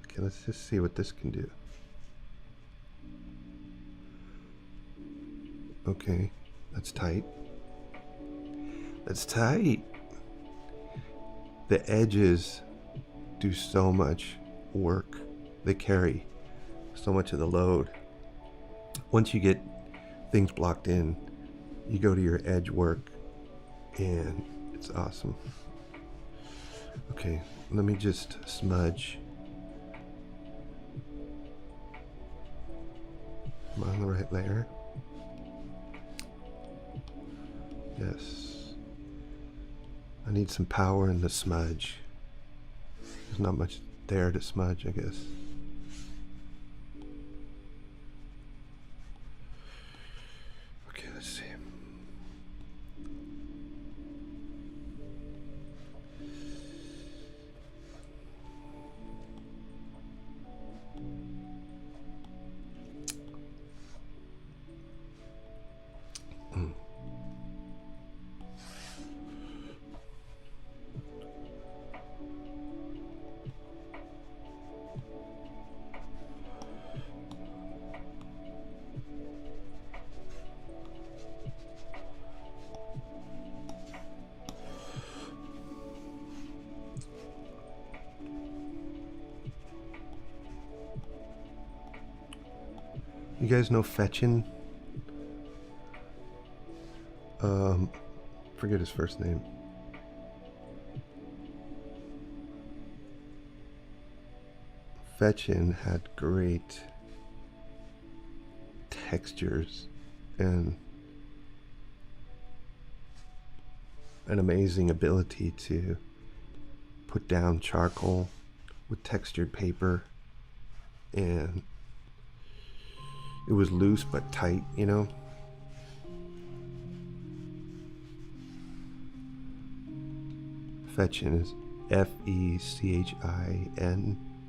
Okay, let's just see what this can do. Okay, that's tight. That's tight. The edges do so much work. They carry so much of the load. Once you get things blocked in, you go to your edge work and it's awesome. Okay, let me just smudge. Am I on the right layer? Yes. I need some power in the smudge. There's not much there to smudge, I guess. Okay, let's see. You guys know Fetchin? Forget his first name. Fetchin had great textures and an amazing ability to put down charcoal with textured paper, and it was loose but tight, you know? Fetchin is F-E-C-H-I-N,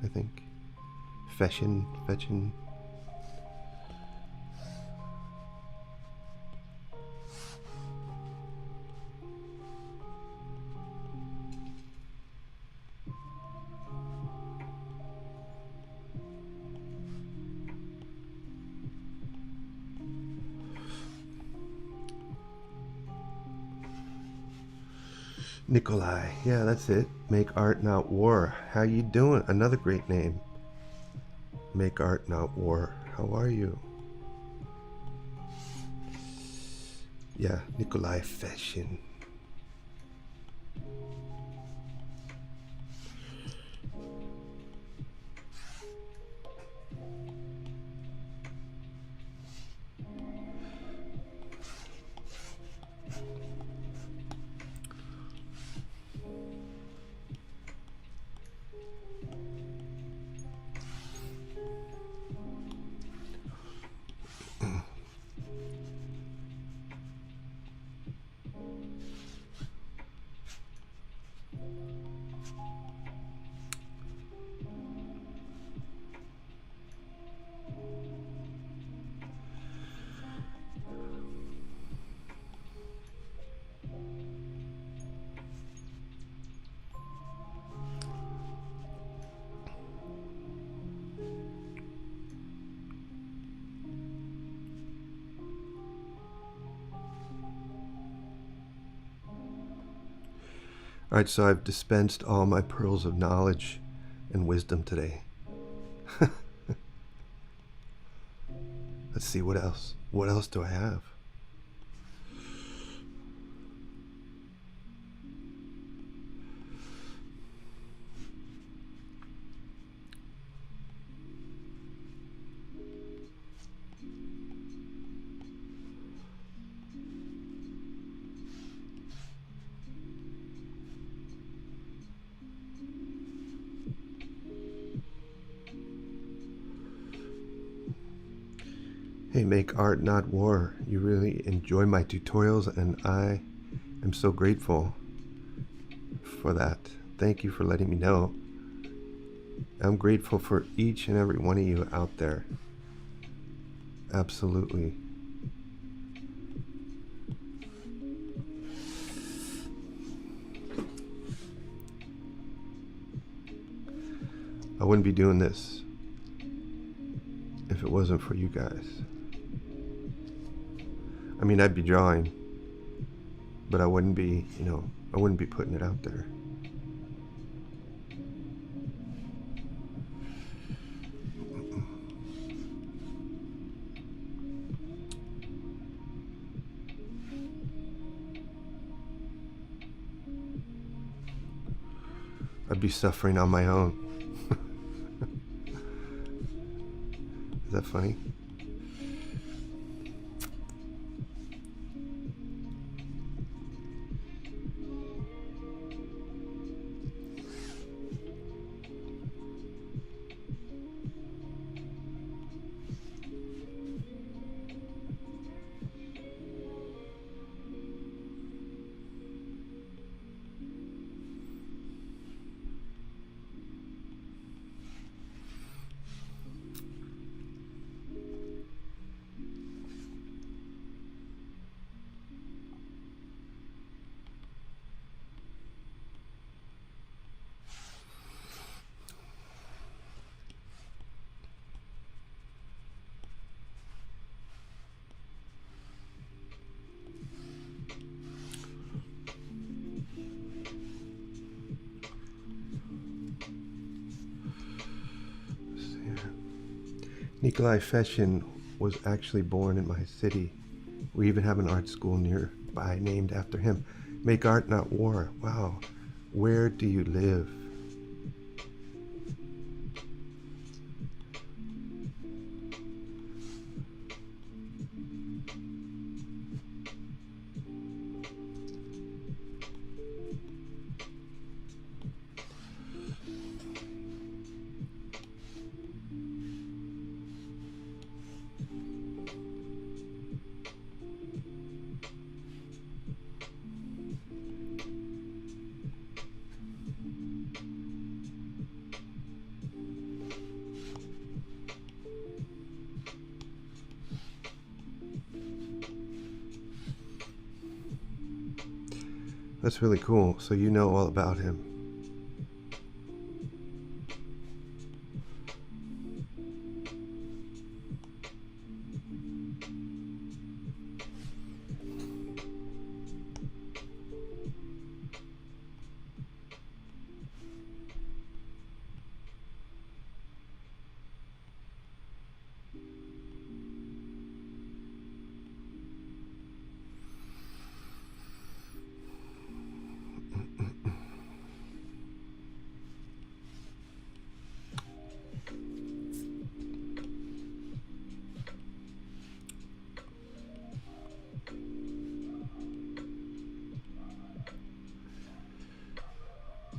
I think. Fetchin. Nikolai, yeah, that's it. Make art, not war. How you doing? Another great name. Make art, not war. How are you? Yeah, Nikolai Fetchin. All right, so I've dispensed all my pearls of knowledge and wisdom today. Let's see what else. What else do I have? Hey, make art, not war. You really enjoy my tutorials, and I am so grateful for that. Thank you for letting me know. I'm grateful for each and every one of you out there. Absolutely. I wouldn't be doing this if it wasn't for you guys. I mean, I'd be drawing, but I wouldn't be, I wouldn't be putting it out there. I'd be suffering on my own. Is that funny? Nikolai Feshin was actually born in my city. We even have an art school nearby named after him. Make art, not war. Wow. Where do you live? That's really cool. So you know all about him.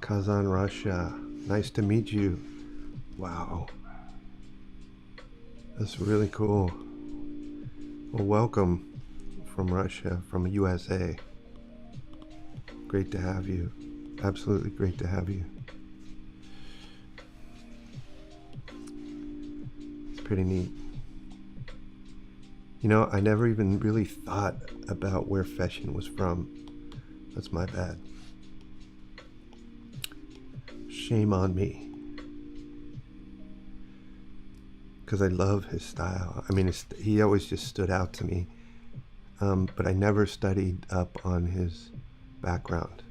Kazan, Russia. Nice to meet you. Wow. That's really cool. Well, welcome from Russia, from USA. Great to have you. Absolutely great to have you. It's pretty neat. You know, I never even really thought about where Feshin was from. That's my bad. Shame on me. Because I love his style. I mean, he always just stood out to me. But I never studied up on his background.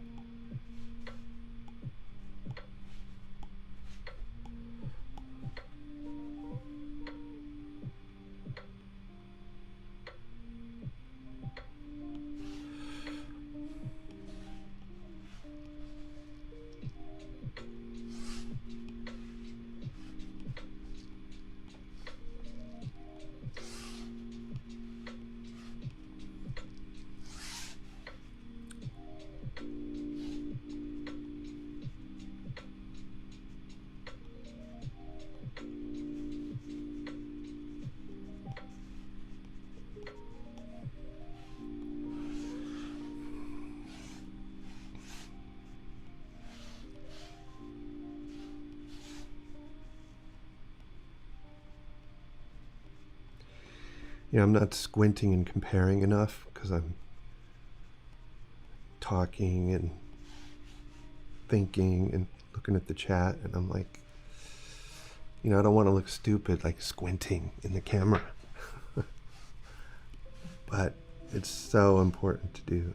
I'm not squinting and comparing enough because I'm talking and thinking and looking at the chat, and I'm like, I don't want to look stupid like squinting in the camera. But it's so important to do.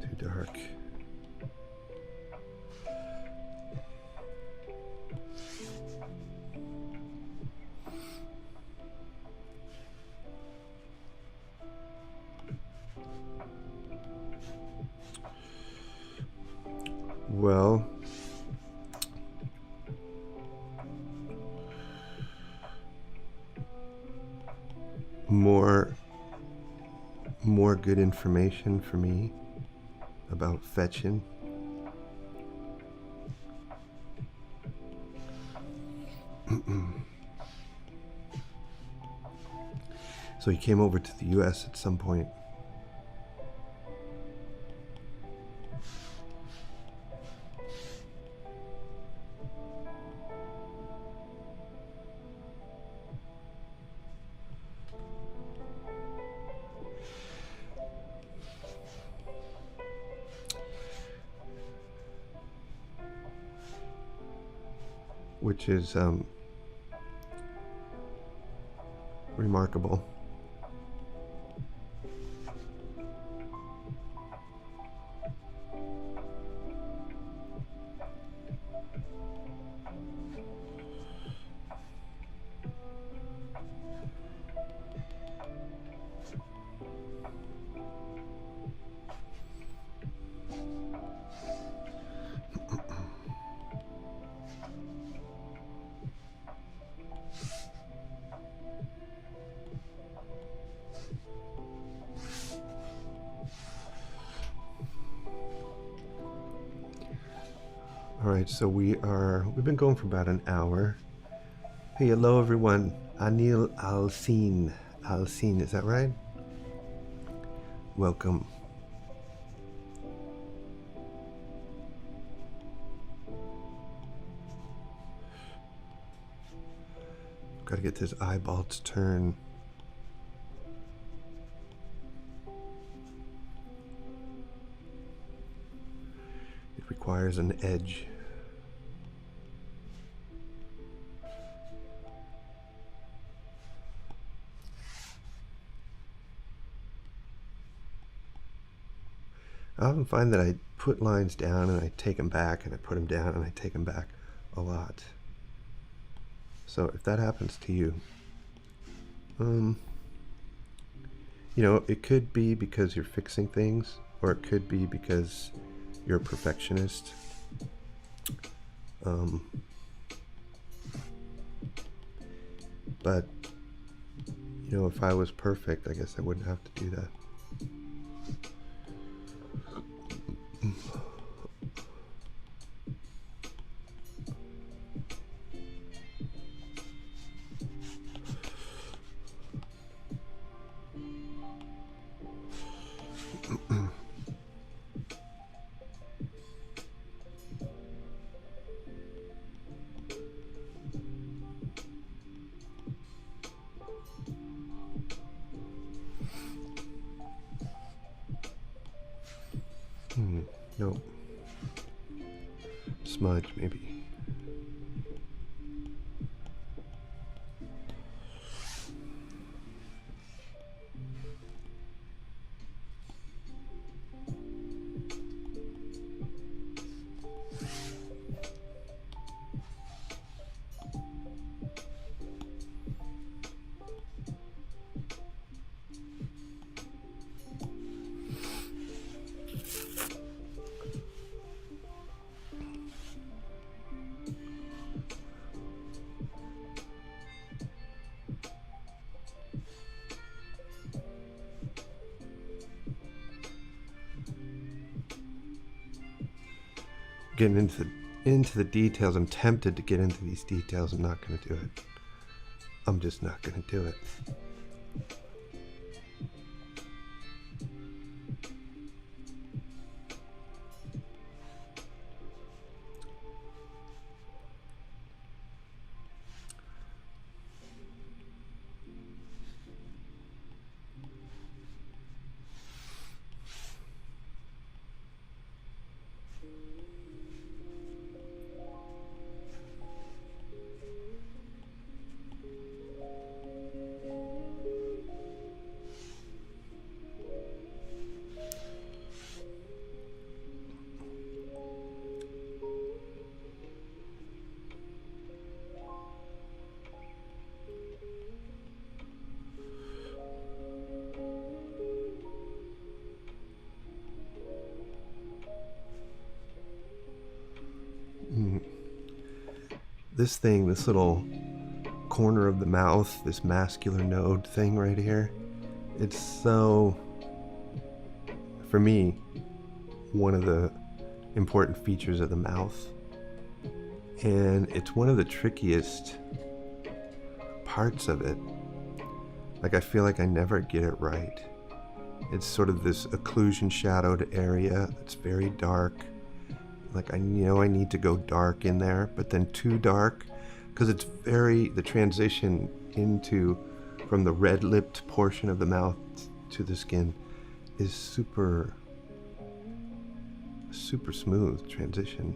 Too dark. Well, more good information for me about fetching. So he came over to the US at some point. Which is remarkable. All right, so we've been going for about an hour. Hey, hello everyone. Anil Alcine, is that right? Welcome. Got to get this eyeball to turn. It requires an edge. I often find that I put lines down and I take them back, and I put them down and I take them back a lot. So if that happens to you, it could be because you're fixing things, or it could be because you're a perfectionist. But if I was perfect, I guess I wouldn't have to do that. Nope. Smudge, maybe. Getting into the details. I'm tempted to get into these details. I'm not going to do it. I'm just not going to do it. this thing, this little corner of the mouth, this mascular node thing right here, it's so, for me, one of the important features of the mouth. And it's one of the trickiest parts of it. Like, I feel like I never get it right. It's sort of this occlusion shadowed area. It's very dark. Like, I know I need to go dark in there, but then too dark, because it's the transition into, from the red lipped portion of the mouth to the skin is super smooth transition.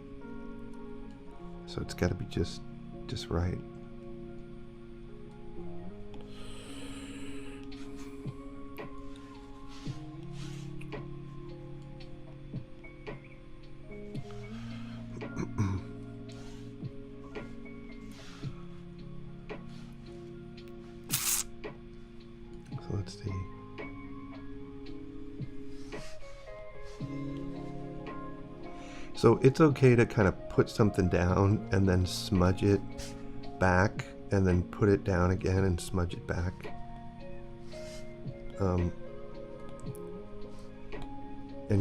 So it's got to be just right. So let's see. So it's okay to kind of put something down and then smudge it back, and then put it down again and smudge it back. And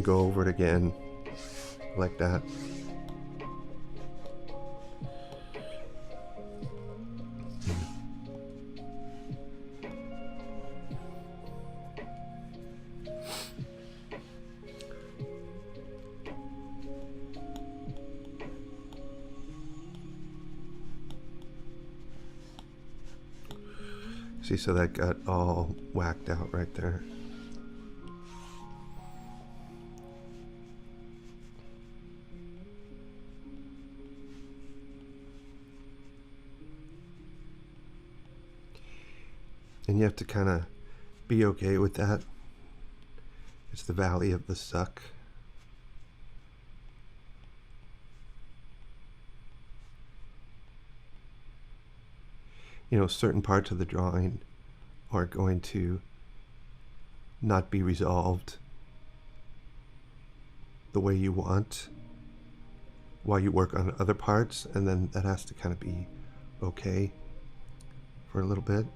go over it again like that. See, so that got all whacked out right there. And you have to kind of be okay with that. It's the valley of the suck. You know, certain parts of the drawing are going to not be resolved the way you want while you work on other parts, and then that has to kind of be okay for a little bit.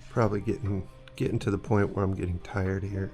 Probably getting to the point where I'm getting tired here.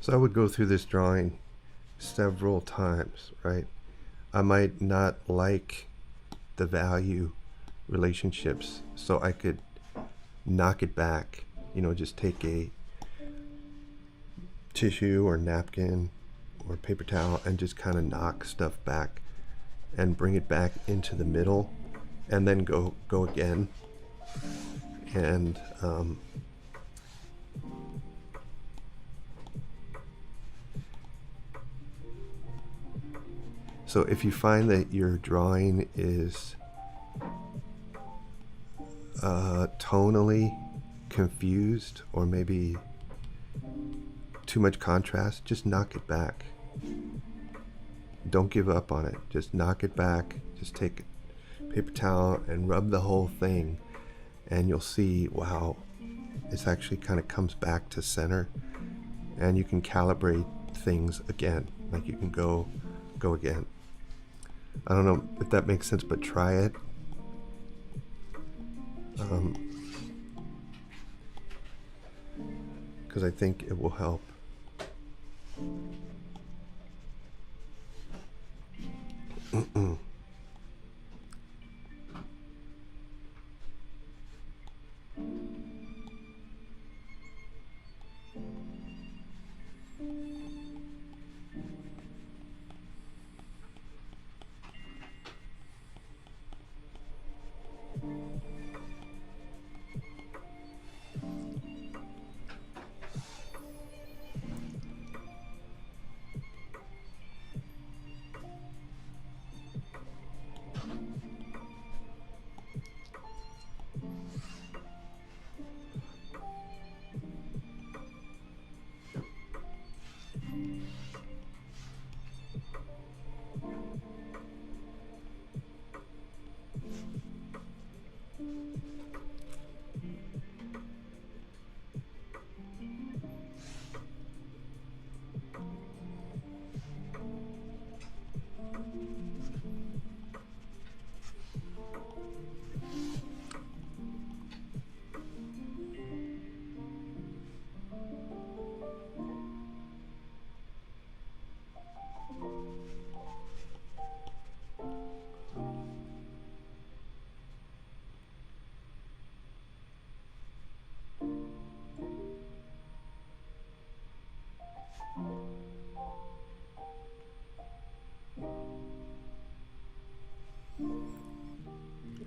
So I would go through this drawing several times, right? I might not like the value relationships, so I could knock it back, just take a tissue or napkin or paper towel and just kind of knock stuff back and bring it back into the middle, and then go again. And so if you find that your drawing is tonally confused, or maybe too much contrast, just knock it back. Don't give up on it. Just knock it back. Just take a paper towel and rub the whole thing, and you'll see, wow, it actually kind of comes back to center, and you can calibrate things again. Like you can go again. I don't know if that makes sense, but try it. Because I think it will help.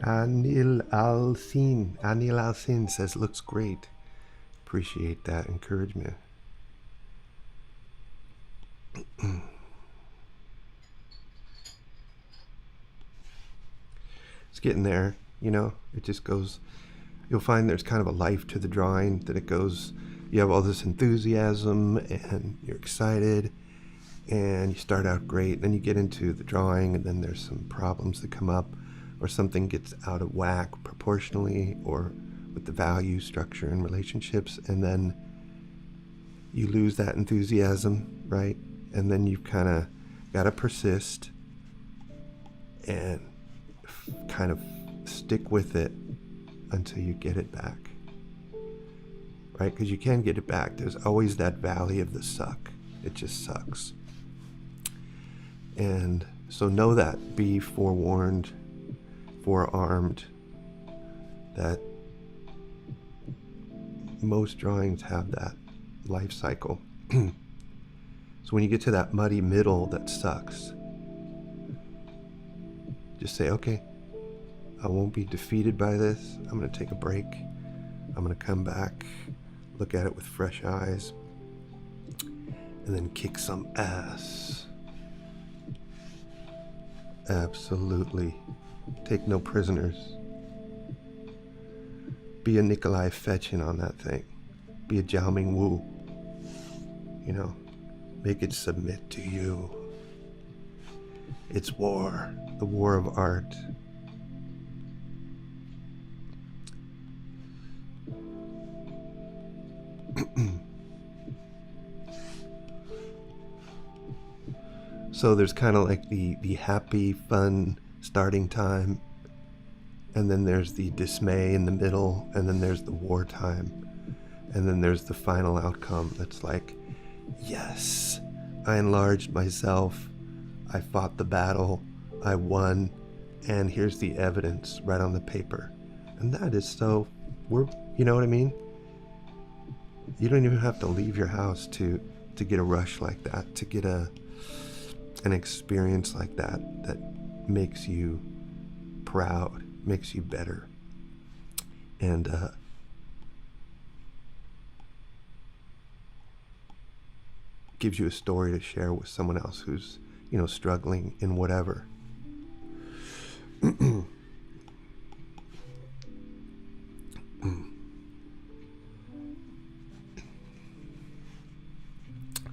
Anil Alcin says, looks great. Appreciate that encouragement. It's getting there, it just goes. You'll find there's kind of a life to the drawing, that it goes, you have all this enthusiasm and you're excited and you start out great, then you get into the drawing and then there's some problems that come up, or something gets out of whack proportionally or with the value structure and relationships, and then you lose that enthusiasm, right? And then you've kind of got to persist and kind of stick with it until you get it back, right? Because you can get it back. There's always that valley of the suck. It just sucks. And so know that. Be forewarned, forearmed, that most drawings have that life cycle. So when you get to that muddy middle that sucks, just say, okay, I won't be defeated by this. I'm going to take a break. I'm going to come back, look at it with fresh eyes, and then kick some ass. Absolutely. Take no prisoners. Be a Nikolai Fechin on that thing. Be a Jiao Ming Wu. Make it submit to you. It's war. The war of art. So there's kind of like the happy, fun starting time, and then there's the dismay in the middle, and then there's the wartime, and then there's the final outcome that's like Yes, I enlarged myself. I fought the battle. I won. And here's the evidence right on the paper. And that is so, you know what I mean? You don't even have to leave your house to get a rush like that, to get an experience like that makes you proud, makes you better, and gives you a story to share with someone else who's, struggling in whatever.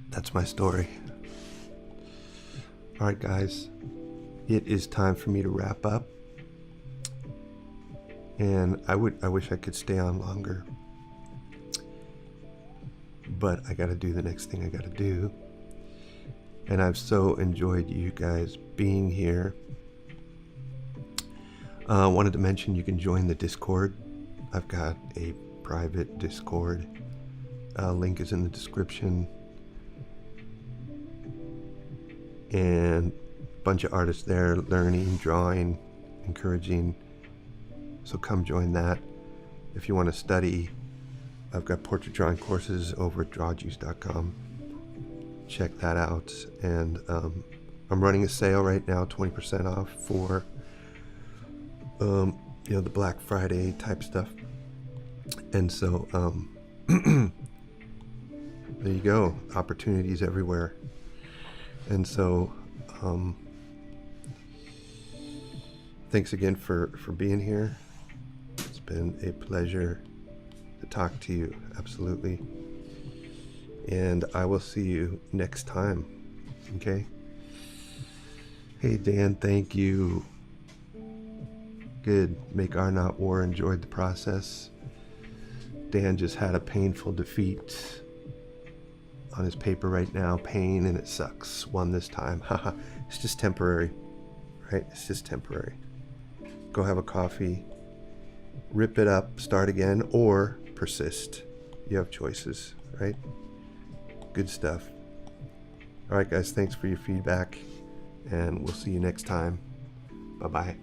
That's my story. All right, guys, it is time for me to wrap up. And I wish I could stay on longer, but I got to do the next thing I got to do. And I've so enjoyed you guys being here. Wanted to mention you can join the Discord. I've got a private Discord. Link is in the description. And a bunch of artists there learning, drawing, encouraging. So come join that. If you want to study, I've got portrait drawing courses over at drawjuice.com. Check that out. And I'm running a sale right now, 20% off for the Black Friday type stuff. And so there you go, opportunities everywhere. And so thanks again for being here. It's been a pleasure to talk to you, absolutely. And I will see you next time, okay? Hey Dan, thank you. Good. Make our not war. Enjoyed the process. Dan just had a painful defeat on his paper right now. Pain, and it sucks. Won this time. Haha. It's just temporary, right? It's just temporary. Go have a coffee, rip it up, start again, or persist. You have choices, right? Good stuff. All right, guys, thanks for your feedback, and we'll see you next time. Bye-bye.